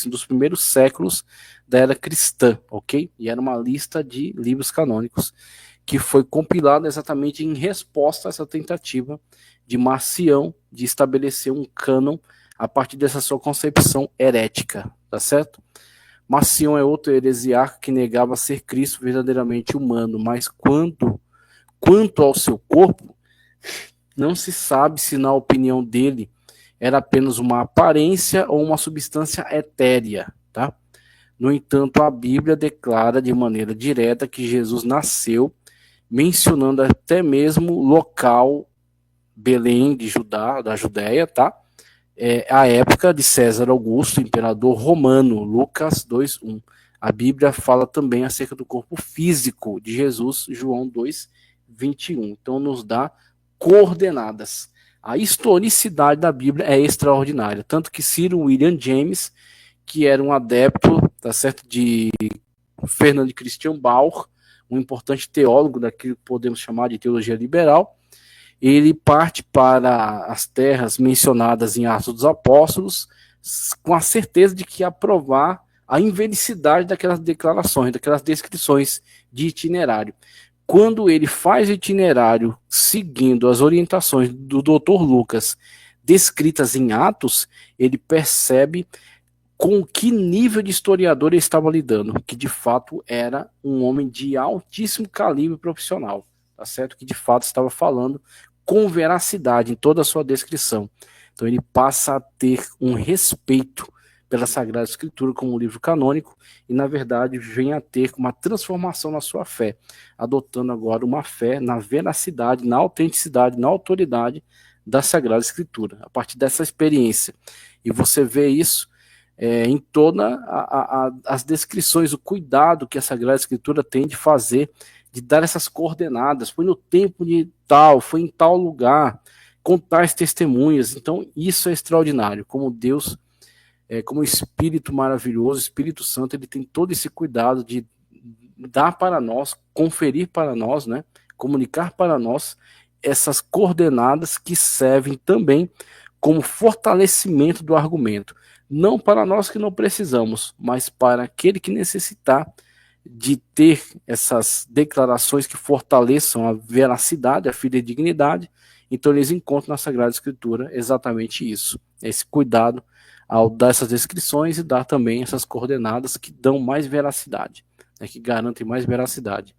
Speaker 1: dos primeiros séculos da era cristã, ok? E era uma lista de livros canônicos que foi compilada exatamente em resposta a essa tentativa de Marcião de estabelecer um cânon a partir dessa sua concepção herética, tá certo? Marcião é outro heresiarca que negava ser Cristo verdadeiramente humano, mas quanto ao seu corpo, não se sabe se, na opinião dele, era apenas uma aparência ou uma substância etérea, tá? No entanto, a Bíblia declara de maneira direta que Jesus nasceu, mencionando até mesmo local Belém de Judá, da Judéia, tá? A época de César Augusto, imperador romano, Lucas 2:1. A Bíblia fala também acerca do corpo físico de Jesus, João 2:21. Então nos dá coordenadas. A historicidade da Bíblia é extraordinária, tanto que Cyril William James, que era um adepto, tá certo, de Fernando Christian Bauer, um importante teólogo daquilo que podemos chamar de teologia liberal, ele parte para as terras mencionadas em Atos dos Apóstolos com a certeza de que ia provar a invericidade daquelas declarações, daquelas descrições de itinerário. Quando ele faz o itinerário seguindo as orientações do Dr. Lucas descritas em Atos, ele percebe com que nível de historiador ele estava lidando, que de fato era um homem de altíssimo calibre profissional, tá certo? Que de fato estava falando com veracidade em toda a sua descrição. Então ele passa a ter um respeito pela Sagrada Escritura como um livro canônico e, na verdade, vem a ter uma transformação na sua fé, adotando agora uma fé na veracidade, na autenticidade, na autoridade da Sagrada Escritura, a partir dessa experiência. E você vê isso em todas as descrições, o cuidado que a Sagrada Escritura tem de fazer, de dar essas coordenadas, foi no tempo de tal, foi em tal lugar, com tais testemunhas. Então isso é extraordinário, como Deus, como Espírito maravilhoso, Espírito Santo, ele tem todo esse cuidado de dar para nós, conferir para nós, né, comunicar para nós essas coordenadas que servem também como fortalecimento do argumento. Não para nós que não precisamos, mas para aquele que necessitar de ter essas declarações que fortaleçam a veracidade, a fidedignidade. Então eles encontram na Sagrada Escritura exatamente isso, esse cuidado ao dar essas descrições e dar também essas coordenadas que dão mais veracidade, né, que garantem mais veracidade.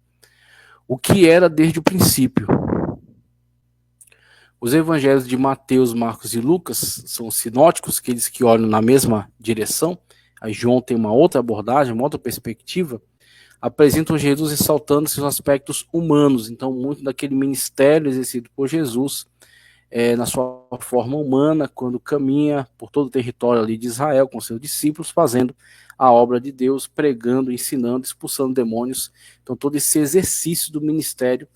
Speaker 1: O que era desde o princípio? Os evangelhos de Mateus, Marcos e Lucas são sinóticos, aqueles que olham na mesma direção. Aí João tem uma outra abordagem, uma outra perspectiva. Apresentam Jesus ressaltando seus aspectos humanos. Então, muito daquele ministério exercido por Jesus na sua forma humana, quando caminha por todo o território ali de Israel com seus discípulos, fazendo a obra de Deus, pregando, ensinando, expulsando demônios. Então, todo esse exercício do ministério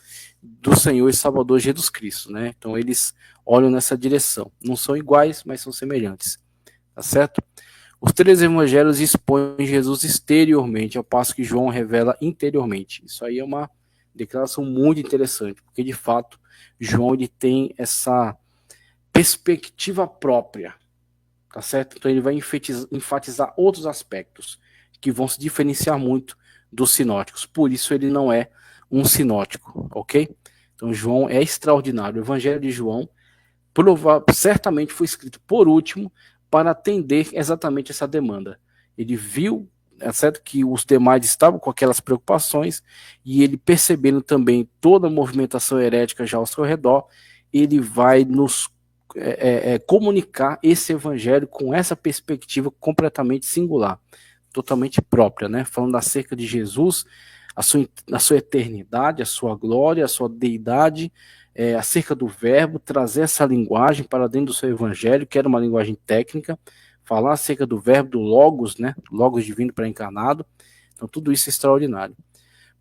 Speaker 1: do Senhor e Salvador Jesus Cristo, né? Então, eles olham nessa direção. Não são iguais, mas são semelhantes. Tá certo? Os três evangelhos expõem Jesus exteriormente, ao passo que João revela interiormente. Isso aí é uma declaração muito interessante, porque de fato João ele tem essa perspectiva própria, tá certo? Então ele vai enfatizar outros aspectos que vão se diferenciar muito dos sinóticos. Por isso ele não é um sinótico, ok? Então João é extraordinário. O Evangelho de João certamente foi escrito por último para atender exatamente essa demanda. Ele viu, é certo, que os demais estavam com aquelas preocupações e ele percebendo também toda a movimentação herética já ao seu redor, ele vai nos comunicar esse evangelho com essa perspectiva completamente singular, totalmente própria, né? Falando acerca de Jesus, a sua eternidade, a sua glória, a sua deidade, acerca do verbo, trazer essa linguagem para dentro do seu evangelho, que era uma linguagem técnica, falar acerca do verbo, do logos, né? Logos divino pré-encarnado. Então tudo isso é extraordinário.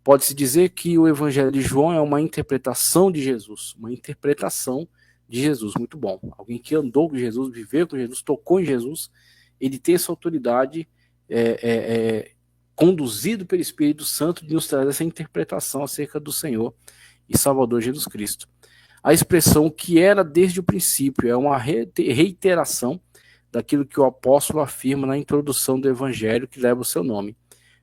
Speaker 1: Pode-se dizer que o evangelho de João é uma interpretação de Jesus, uma interpretação de Jesus, muito bom. Alguém que andou com Jesus, viveu com Jesus, tocou em Jesus, ele tem essa autoridade conduzido pelo Espírito Santo de nos trazer essa interpretação acerca do Senhor e Salvador Jesus Cristo. A expressão que era desde o princípio é uma reiteração daquilo que o apóstolo afirma na introdução do evangelho que leva o seu nome.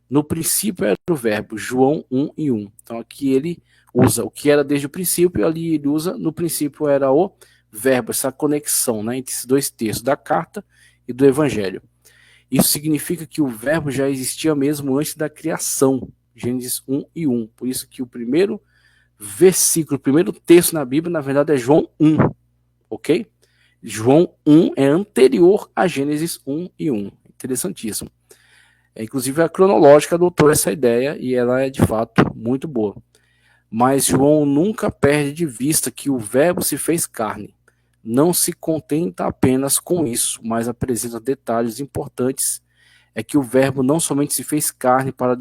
Speaker 1: No princípio era o verbo, João 1 e 1. Então aqui ele usa o que era desde o princípio, e ali ele usa, no princípio era o verbo, essa conexão, né, entre esses dois textos, da carta e do evangelho. Isso significa que o verbo já existia mesmo antes da criação, Gênesis 1 e 1. Por isso que o primeiro versículo, o primeiro texto na Bíblia, na verdade, é João 1, ok? João 1 é anterior a Gênesis 1 e 1. Interessantíssimo. Inclusive, a cronológica adotou essa ideia e ela é, de fato, muito boa. Mas João nunca perde de vista que o verbo se fez carne. Não se contenta apenas com isso, mas apresenta detalhes importantes. É que o verbo não somente se fez carne para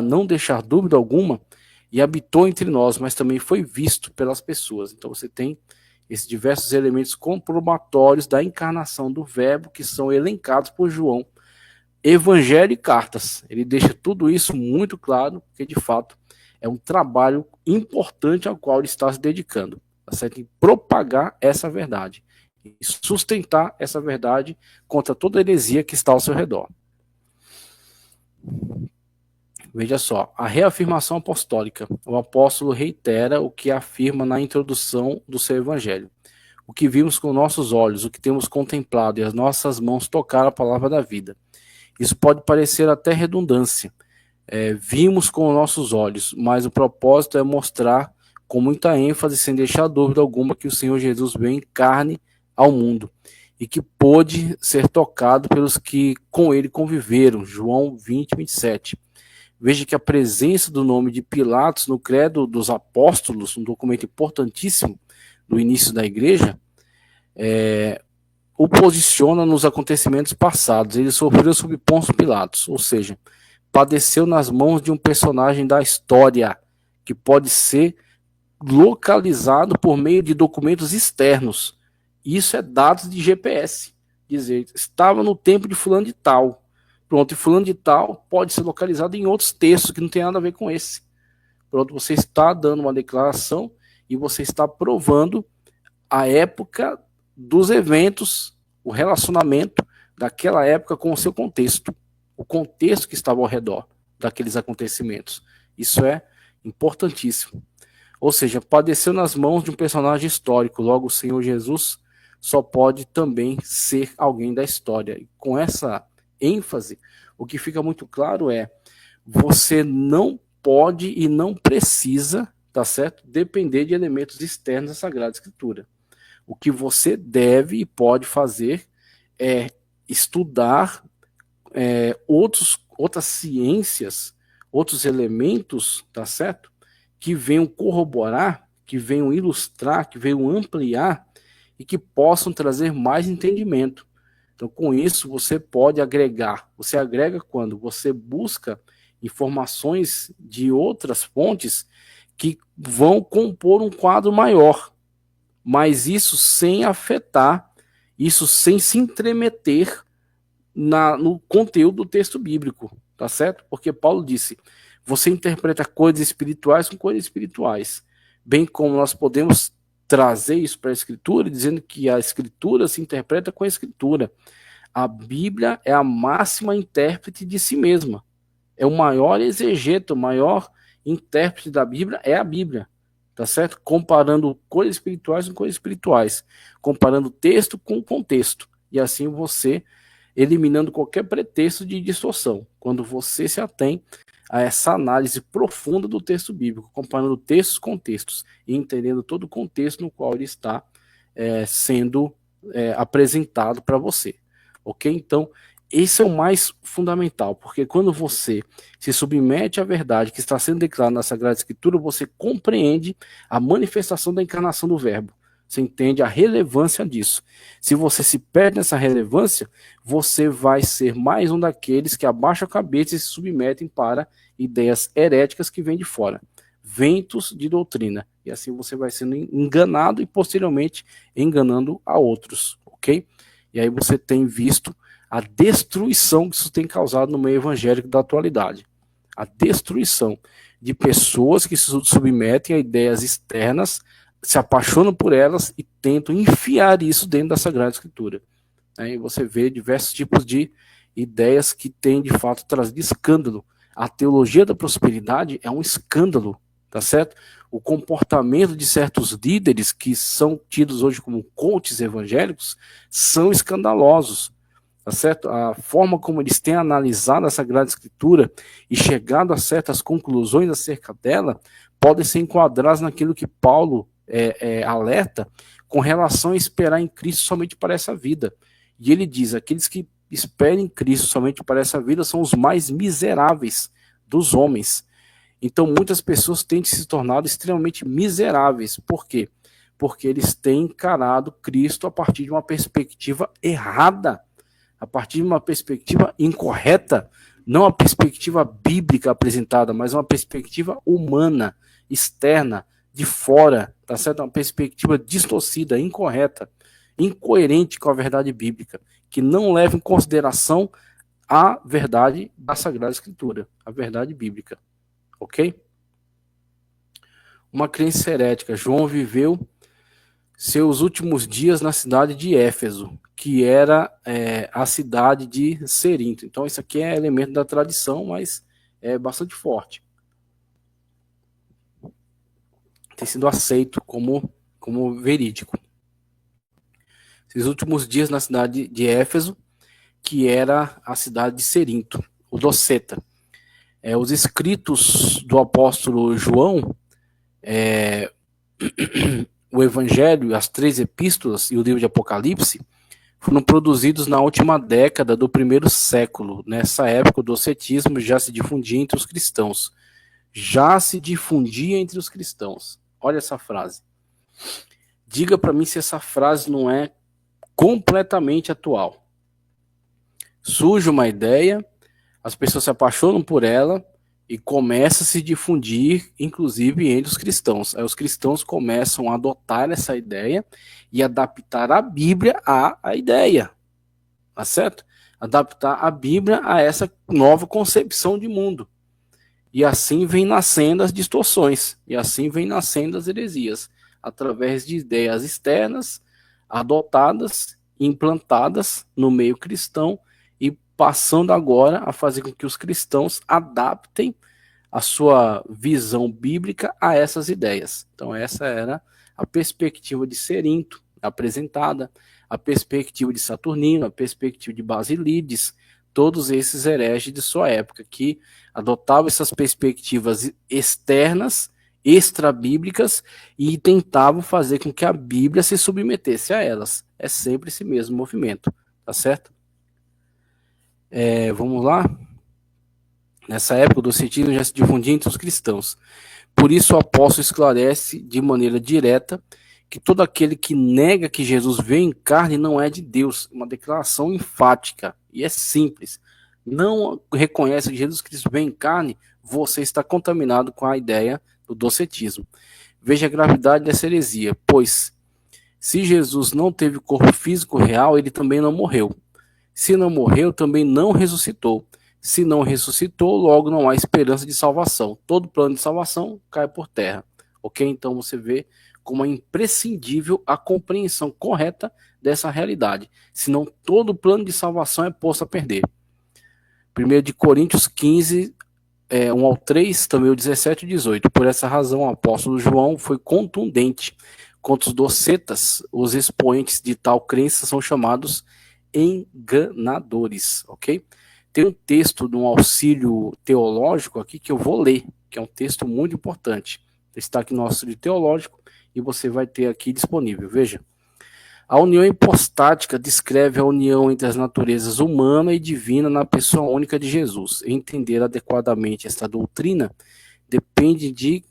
Speaker 1: não deixar dúvida alguma, e habitou entre nós, mas também foi visto pelas pessoas. Então você tem esses diversos elementos comprobatórios da encarnação do verbo que são elencados por João. Evangelho e cartas. Ele deixa tudo isso muito claro, porque de fato é um trabalho importante ao qual ele está se dedicando, tá certo? Em propagar essa verdade, e sustentar essa verdade contra toda heresia que está ao seu redor. Veja só, a reafirmação apostólica. O apóstolo reitera o que afirma na introdução do seu evangelho. O que vimos com nossos olhos, o que temos contemplado e as nossas mãos tocaram a palavra da vida. Isso pode parecer até redundância. Vimos com nossos olhos, mas o propósito é mostrar com muita ênfase, sem deixar dúvida alguma, que o Senhor Jesus veio em carne ao mundo e que pôde ser tocado pelos que com ele conviveram. João 20, 27. Veja que a presença do nome de Pilatos no credo dos apóstolos, um documento importantíssimo do início da igreja, o posiciona nos acontecimentos passados. Ele sofreu sob Pôncio Pilatos, ou seja, padeceu nas mãos de um personagem da história que pode ser localizado por meio de documentos externos. Isso é dados de GPS. Dizer, estava no tempo de fulano de tal. Pronto, e fulano de tal pode ser localizado em outros textos que não tem nada a ver com esse. Pronto, você está dando uma declaração e você está provando a época dos eventos, o relacionamento daquela época com o seu contexto, o contexto que estava ao redor daqueles acontecimentos. Isso é importantíssimo. Ou seja, padeceu nas mãos de um personagem histórico, logo o Senhor Jesus só pode também ser alguém da história. E com essa ênfase, o que fica muito claro é: você não pode e não precisa, tá certo, depender de elementos externos da Sagrada Escritura. O que você deve e pode fazer é estudar outras ciências, outros elementos, tá certo? Que venham corroborar, que venham ilustrar, que venham ampliar e que possam trazer mais entendimento. Então, com isso, você pode agregar. Você agrega quando você busca informações de outras fontes que vão compor um quadro maior, mas isso sem afetar, isso sem se intrometer no conteúdo do texto bíblico, tá certo? Porque Paulo disse: você interpreta coisas espirituais com coisas espirituais, bem como nós podemos trazer isso para a Escritura, dizendo que a Escritura se interpreta com a Escritura. A Bíblia é a máxima intérprete de si mesma. É o maior exegeta, o maior intérprete da Bíblia é a Bíblia, tá certo? Comparando coisas espirituais com coisas espirituais, comparando texto com contexto, e assim você eliminando qualquer pretexto de distorção, quando você se atém a essa análise profunda do texto bíblico, comparando textos com textos e entendendo todo o contexto no qual ele está sendo apresentado para você, ok? Então, esse é o mais fundamental, porque quando você se submete à verdade que está sendo declarada na Sagrada Escritura, você compreende a manifestação da encarnação do Verbo. Você entende a relevância disso. Se você se perde nessa relevância, você vai ser mais um daqueles que abaixam a cabeça e se submetem para ideias heréticas que vêm de fora, ventos de doutrina. E assim você vai sendo enganado e posteriormente enganando a outros, ok? E aí você tem visto a destruição que isso tem causado no meio evangélico da atualidade. A destruição de pessoas que se submetem a ideias externas, se apaixonam por elas e tentam enfiar isso dentro da Sagrada Escritura. E você vê diversos tipos de ideias que têm, de fato, trazido escândalo. A teologia da prosperidade é um escândalo, tá certo? O comportamento de certos líderes que são tidos hoje como coaches evangélicos são escandalosos, tá certo? A forma como eles têm analisado a Sagrada Escritura e chegado a certas conclusões acerca dela podem ser enquadradas naquilo que Paulo alerta com relação a esperar em Cristo somente para essa vida. E ele diz: aqueles que esperam em Cristo somente para essa vida são os mais miseráveis dos homens. Então muitas pessoas têm se tornado extremamente miseráveis. Por quê? Porque eles têm encarado Cristo a partir de uma perspectiva errada, a partir de uma perspectiva incorreta, não a perspectiva bíblica apresentada, mas uma perspectiva humana, externa, de fora, tá certo? Uma perspectiva distorcida, incorreta, incoerente com a verdade bíblica, que não leva em consideração a verdade da Sagrada Escritura, a verdade bíblica, ok? Uma crença herética. João viveu seus últimos dias na cidade de Éfeso, que era a cidade de Cerinto. Então isso aqui é elemento da tradição, mas é bastante forte. Tem sido aceito como verídico. Esses últimos dias na cidade de Éfeso, que era a cidade de Cerinto, o Doceta. Os escritos do apóstolo João, o Evangelho, as 3 epístolas e o livro de Apocalipse, foram produzidos na última década do 1º século. Nessa época, o docetismo já se difundia entre os cristãos. Já se difundia entre os cristãos. Olha essa frase. Diga para mim se essa frase não é completamente atual. Surge uma ideia, as pessoas se apaixonam por ela e começa a se difundir, inclusive entre os cristãos. Aí os cristãos começam a adotar essa ideia e adaptar a Bíblia à ideia, tá certo? Adaptar a Bíblia a essa nova concepção de mundo. E assim vem nascendo as distorções, e assim vem nascendo as heresias, através de ideias externas, adotadas, implantadas no meio cristão, e passando agora a fazer com que os cristãos adaptem a sua visão bíblica a essas ideias. Então essa era a perspectiva de Cerinto apresentada, a perspectiva de Saturnino, a perspectiva de Basilides, todos esses hereges de sua época, que adotavam essas perspectivas externas, extrabíblicas, e tentavam fazer com que a Bíblia se submetesse a elas. É sempre esse mesmo movimento, tá certo? Vamos lá? Nessa época, o docetismo já se difundia entre os cristãos. Por isso, o apóstolo esclarece de maneira direta que todo aquele que nega que Jesus veio em carne não é de Deus. Uma declaração enfática e é simples. Não reconhece que Jesus Cristo veio em carne, você está contaminado com a ideia do docetismo. Veja a gravidade dessa heresia, pois se Jesus não teve corpo físico real, ele também não morreu. Se não morreu, também não ressuscitou. Se não ressuscitou, logo não há esperança de salvação. Todo plano de salvação cai por terra. Ok? Então você vê como é imprescindível a compreensão correta dessa realidade. Senão todo plano de salvação é posto a perder. 1 de Coríntios 15, 1 ao 3, também o 17 e 18. Por essa razão, o apóstolo João foi contundente contra os docetas. Os expoentes de tal crença são chamados enganadores, ok? Tem um texto de um auxílio teológico aqui que eu vou ler, que é um texto muito importante. Está aqui no auxílio teológico e você vai ter aqui disponível. Veja. A união hipostática descreve a união entre as naturezas humana e divina na pessoa única de Jesus. Entender adequadamente esta doutrina depende de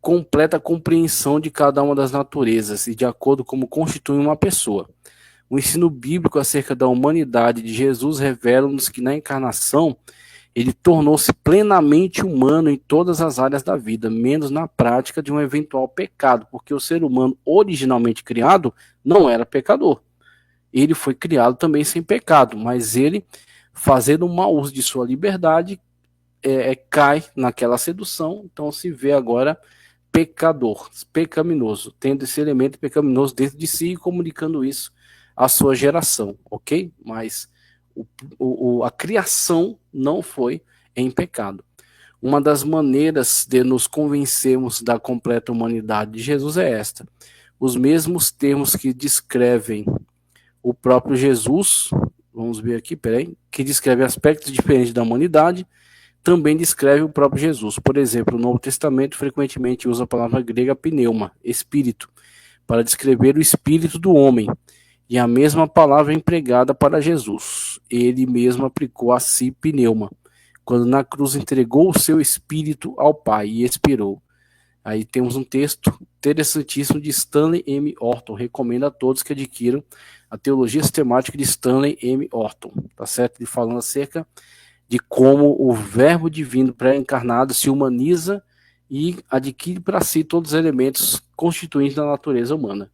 Speaker 1: completa compreensão de cada uma das naturezas e de acordo como constitui uma pessoa. O ensino bíblico acerca da humanidade de Jesus revela-nos que na encarnação ele tornou-se plenamente humano em todas as áreas da vida, menos na prática de um eventual pecado, porque o ser humano originalmente criado não era pecador. Ele foi criado também sem pecado, mas ele, fazendo um mau uso de sua liberdade, cai naquela sedução, então se vê agora pecador, pecaminoso, tendo esse elemento pecaminoso dentro de si e comunicando isso à sua geração, ok? Mas a criação não foi em pecado. Uma das maneiras de nos convencermos da completa humanidade de Jesus é esta. Os mesmos termos que descrevem o próprio Jesus, vamos ver aqui, que descreve aspectos diferentes da humanidade, também descreve o próprio Jesus. Por exemplo, o Novo Testamento frequentemente usa a palavra grega pneuma, espírito, para descrever o espírito do homem, e a mesma palavra empregada para Jesus. Ele mesmo aplicou a si pneuma, quando na cruz entregou o seu espírito ao Pai e expirou. Aí temos um texto interessantíssimo de Stanley M. Orton. Recomendo a todos que adquiram a Teologia Sistemática de Stanley M. Orton, tá certo? Ele falando acerca de como o verbo divino pré-encarnado se humaniza e adquire para si todos os elementos constituintes da natureza humana.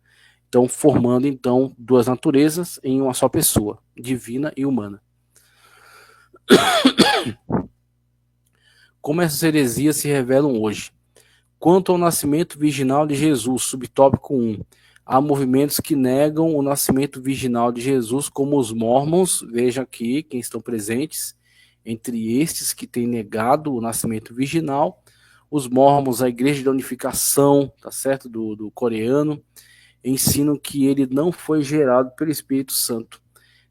Speaker 1: Então, formando então duas naturezas em uma só pessoa, divina e humana. Como essas heresias se revelam hoje? Quanto ao nascimento virginal de Jesus, subtópico 1, há movimentos que negam o nascimento virginal de Jesus, como os mórmons, veja aqui quem estão presentes, entre estes que têm negado o nascimento virginal, os mórmons, a Igreja da Unificação, tá certo, do coreano, ensinam que ele não foi gerado pelo Espírito Santo.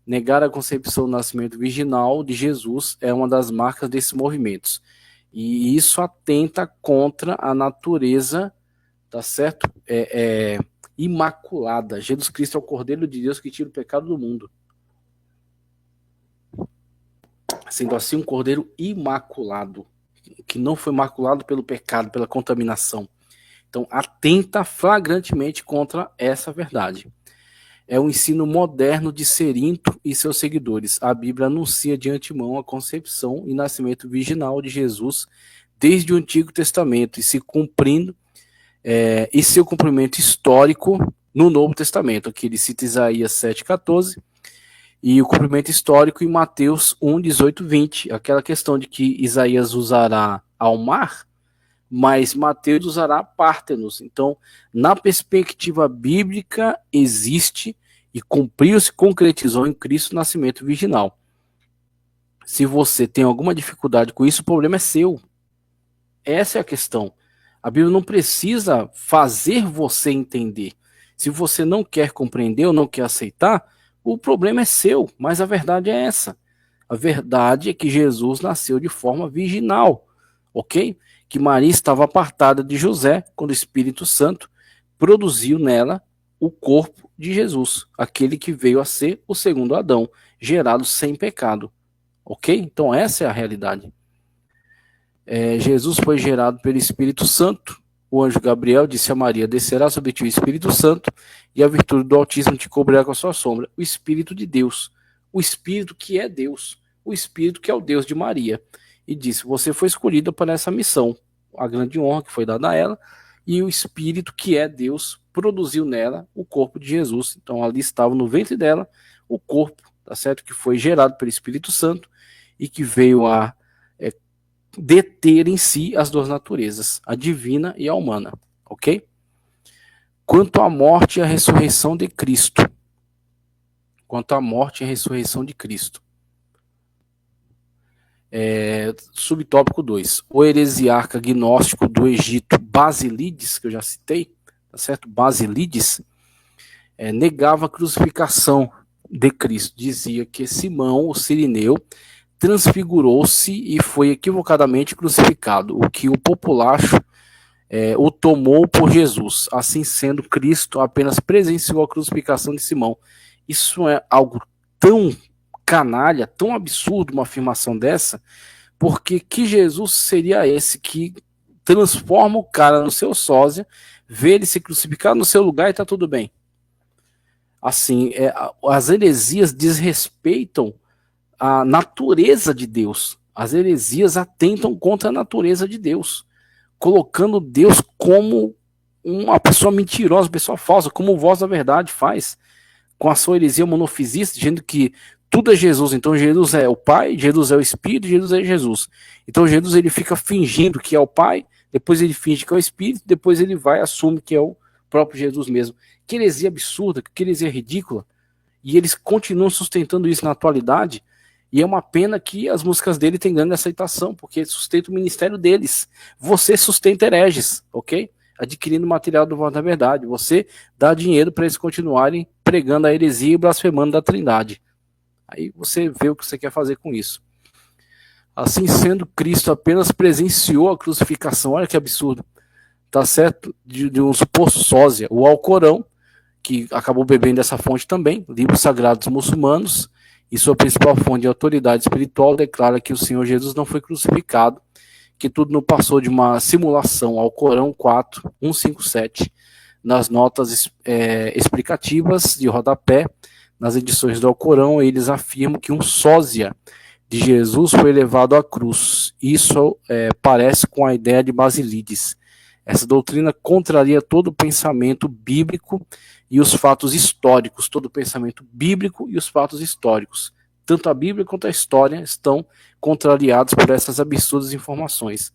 Speaker 1: Negar a concepção do nascimento virginal de Jesus é uma das marcas desses movimentos. E isso atenta contra a natureza, tá certo? Imaculada. Jesus Cristo é o Cordeiro de Deus que tira o pecado do mundo. Sendo assim um Cordeiro imaculado, que não foi maculado pelo pecado, pela contaminação. Então, atenta flagrantemente contra essa verdade. É o ensino moderno de Cerinto e seus seguidores. A Bíblia anuncia de antemão a concepção e nascimento virginal de Jesus desde o Antigo Testamento e seu cumprimento histórico no Novo Testamento. Aqui ele cita Isaías 7,14 e o cumprimento histórico em Mateus 1, 18, 20. Aquela questão de que Isaías usará ao mar, mas Mateus usará Pártenos. Então, na perspectiva bíblica, existe e cumpriu-se, concretizou em Cristo o nascimento virginal. Se você tem alguma dificuldade com isso, o problema é seu. Essa é a questão. A Bíblia não precisa fazer você entender. Se você não quer compreender ou não quer aceitar, o problema é seu, mas a verdade é essa. A verdade é que Jesus nasceu de forma virginal, ok? Que Maria estava apartada de José quando o Espírito Santo produziu nela o corpo de Jesus, aquele que veio a ser o segundo Adão, gerado sem pecado, ok? Então essa é a realidade. Jesus foi gerado pelo Espírito Santo. O anjo Gabriel disse a Maria: descerá sobre ti o Espírito Santo, e a virtude do Altíssimo te cobrirá com a sua sombra. O Espírito de Deus, o Espírito que é Deus, o Espírito que é o Deus de Maria. E disse: você foi escolhida para essa missão, a grande honra que foi dada a ela, e o Espírito que é Deus produziu nela o corpo de Jesus. Então ali estava no ventre dela o corpo, tá certo? Que foi gerado pelo Espírito Santo e que veio a deter em si as duas naturezas, a divina e a humana, ok? Quanto à morte e à ressurreição de Cristo. Quanto à morte e à ressurreição de Cristo. Subtópico 2. O heresiarca gnóstico do Egito, Basílides, que eu já citei, tá certo? Basílides, negava a crucificação de Cristo. Dizia que Simão, o Cirineu, transfigurou-se e foi equivocadamente crucificado, o que o populacho o tomou por Jesus. Assim sendo, Cristo apenas presenciou a crucificação de Simão. Isso é algo tão canalha, tão absurdo uma afirmação dessa, porque que Jesus seria esse que transforma o cara no seu sósia, vê ele se crucificar no seu lugar e tá tudo bem? Assim, as heresias desrespeitam a natureza de Deus. As heresias atentam contra a natureza de Deus, colocando Deus como uma pessoa mentirosa, uma pessoa falsa, como o Voz da Verdade faz com a sua heresia monofisista, dizendo que tudo é Jesus. Então Jesus é o Pai, Jesus é o Espírito, Jesus é Jesus. Então Jesus ele fica fingindo que é o Pai, depois ele finge que é o Espírito, depois ele vai e assume que é o próprio Jesus mesmo. Que heresia absurda, que heresia ridícula. E eles continuam sustentando isso na atualidade. E é uma pena que as músicas dele têm grande aceitação, porque sustenta o ministério deles. Você sustenta hereges, ok? Adquirindo material do Voz da Verdade. Você dá dinheiro para eles continuarem pregando a heresia e blasfemando da Trindade. Aí você vê o que você quer fazer com isso. Assim sendo, Cristo apenas presenciou a crucificação. Olha que absurdo. Tá certo? De um suposto sósia. O Alcorão, que acabou bebendo dessa fonte também, livros sagrados muçulmanos, e sua principal fonte de autoridade espiritual declara que o Senhor Jesus não foi crucificado, que tudo não passou de uma simulação. Alcorão 4, 157, nas notas explicativas de rodapé, nas edições do Alcorão, eles afirmam que um sósia de Jesus foi levado à cruz. Isso parece com a ideia de Basílides. Essa doutrina contraria todo o pensamento bíblico e os fatos históricos, todo o pensamento bíblico e os fatos históricos. Tanto a Bíblia quanto a história estão contrariados por essas absurdas informações.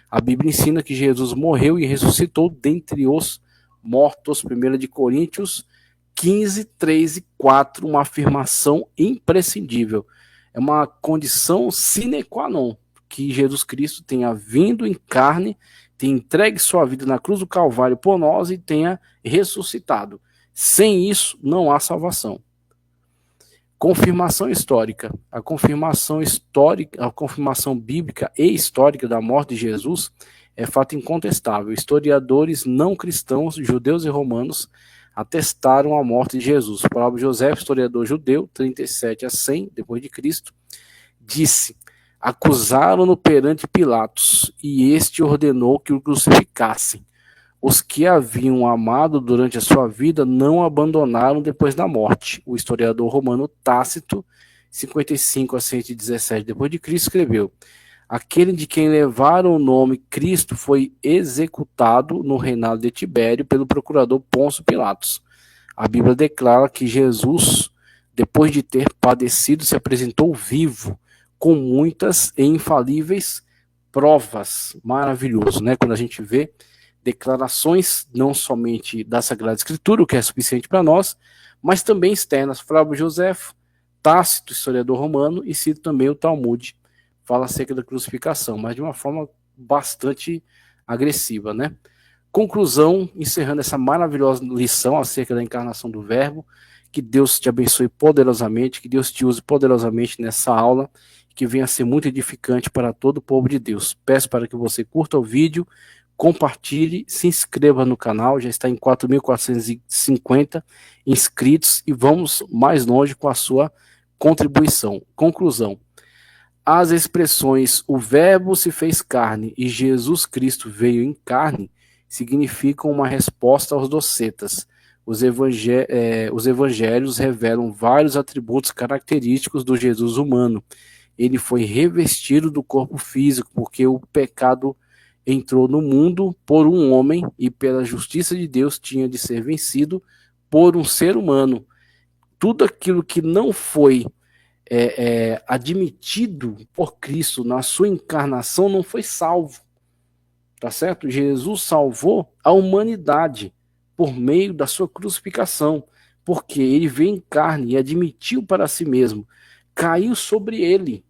Speaker 1: A Bíblia ensina que Jesus morreu e ressuscitou dentre os mortos. 1 de Coríntios 15, 3 e 4, uma afirmação imprescindível. É uma condição sine qua non que Jesus Cristo tenha vindo em carne, tenha entregue sua vida na cruz do Calvário por nós e tenha ressuscitado. Sem isso, não há salvação. Confirmação histórica. A confirmação histórica, a confirmação bíblica e histórica da morte de Jesus é fato incontestável. Historiadores não cristãos, judeus e romanos, atestaram a morte de Jesus. O próprio José, historiador judeu, 37 a 100 depois de Cristo, disse: acusaram-no perante Pilatos, e este ordenou que o crucificassem. Os que haviam amado durante a sua vida não o abandonaram depois da morte. O historiador romano Tácito, 55 a 117 depois de Cristo, escreveu: aquele de quem levaram o nome Cristo foi executado no reinado de Tibério pelo procurador Pôncio Pilatos. A Bíblia declara que Jesus, depois de ter padecido, se apresentou vivo, com muitas e infalíveis provas. Maravilhoso, né? Quando a gente vê declarações não somente da Sagrada Escritura, o que é suficiente para nós, mas também externas. Flávio Josefo, Tácito, historiador romano, e cito também o Talmud, fala acerca da crucificação, mas de uma forma bastante agressiva, né? Conclusão, encerrando essa maravilhosa lição acerca da encarnação do Verbo. Que Deus te abençoe poderosamente, que Deus te use poderosamente nessa aula, que venha a ser muito edificante para todo o povo de Deus. Peço para que você curta o vídeo, compartilhe, se inscreva no canal, já está em 4.450 inscritos e vamos mais longe com a sua contribuição. Conclusão. As expressões o Verbo se fez carne e Jesus Cristo veio em carne significam uma resposta aos docetas. Os evangelhos revelam vários atributos característicos do Jesus humano. Ele foi revestido do corpo físico, porque o pecado entrou no mundo por um homem e pela justiça de Deus tinha de ser vencido por um ser humano. Tudo aquilo que não foi admitido por Cristo na sua encarnação não foi salvo. Tá certo? Jesus salvou a humanidade por meio da sua crucificação, porque ele veio em carne e admitiu para si mesmo, caiu sobre ele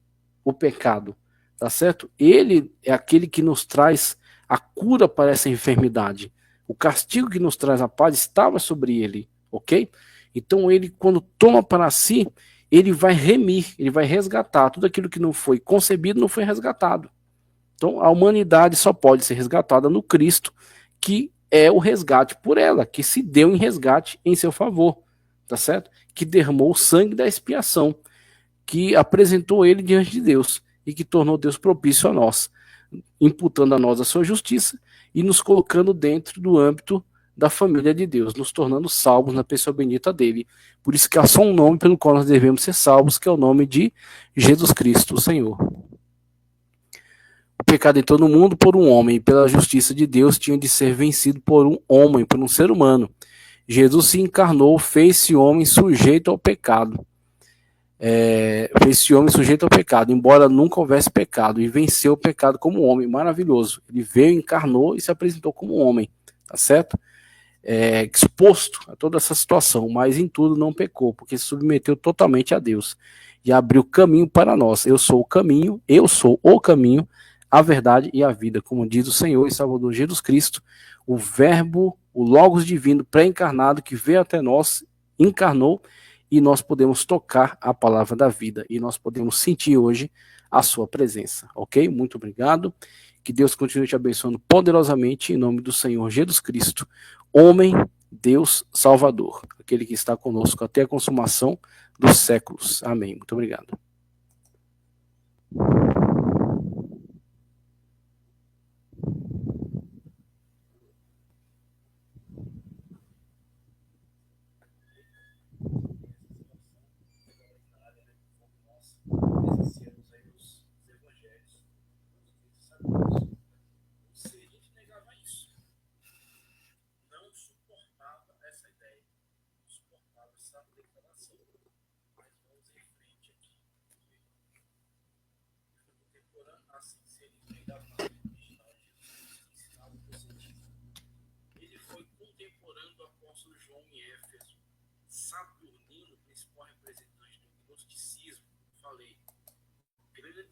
Speaker 1: o pecado, tá certo? Ele é aquele que nos traz a cura para essa enfermidade. O castigo que nos traz a paz estava sobre ele, ok? Então ele, quando toma para si, ele vai remir, ele vai resgatar tudo aquilo que não foi concebido, não foi resgatado. Então, a humanidade só pode ser resgatada no Cristo, que é o resgate por ela, que se deu em resgate em seu favor, tá certo? Que derramou o sangue da expiação, que apresentou ele diante de Deus e que tornou Deus propício a nós, imputando a nós a sua justiça e nos colocando dentro do âmbito da família de Deus, nos tornando salvos na pessoa bendita dele. Por isso que há só um nome pelo qual nós devemos ser salvos, que é o nome de Jesus Cristo, o Senhor. O pecado entrou no mundo por um homem, e pela justiça de Deus tinha de ser vencido por um homem, por um ser humano. Jesus se encarnou, fez-se homem sujeito ao pecado. Fez-se homem sujeito ao pecado, embora nunca houvesse pecado, e venceu o pecado como homem, maravilhoso. Ele veio, encarnou e se apresentou como homem, tá certo? Exposto a toda essa situação, mas em tudo não pecou, porque se submeteu totalmente a Deus e abriu caminho para nós. Eu sou o caminho, a verdade e a vida, como diz o Senhor e Salvador Jesus Cristo, o Verbo, o Logos divino pré-encarnado que veio até nós, encarnou, e nós podemos tocar a palavra da vida, e nós podemos sentir hoje a sua presença, ok? Muito obrigado, que Deus continue te abençoando poderosamente, em nome do Senhor Jesus Cristo, homem, Deus, Salvador, aquele que está conosco até a consumação dos séculos. Amém. Muito obrigado. Ele foi contemporâneo do apóstolo João em Éfeso, Saturnino, principal representante do gnosticismo, falei, grande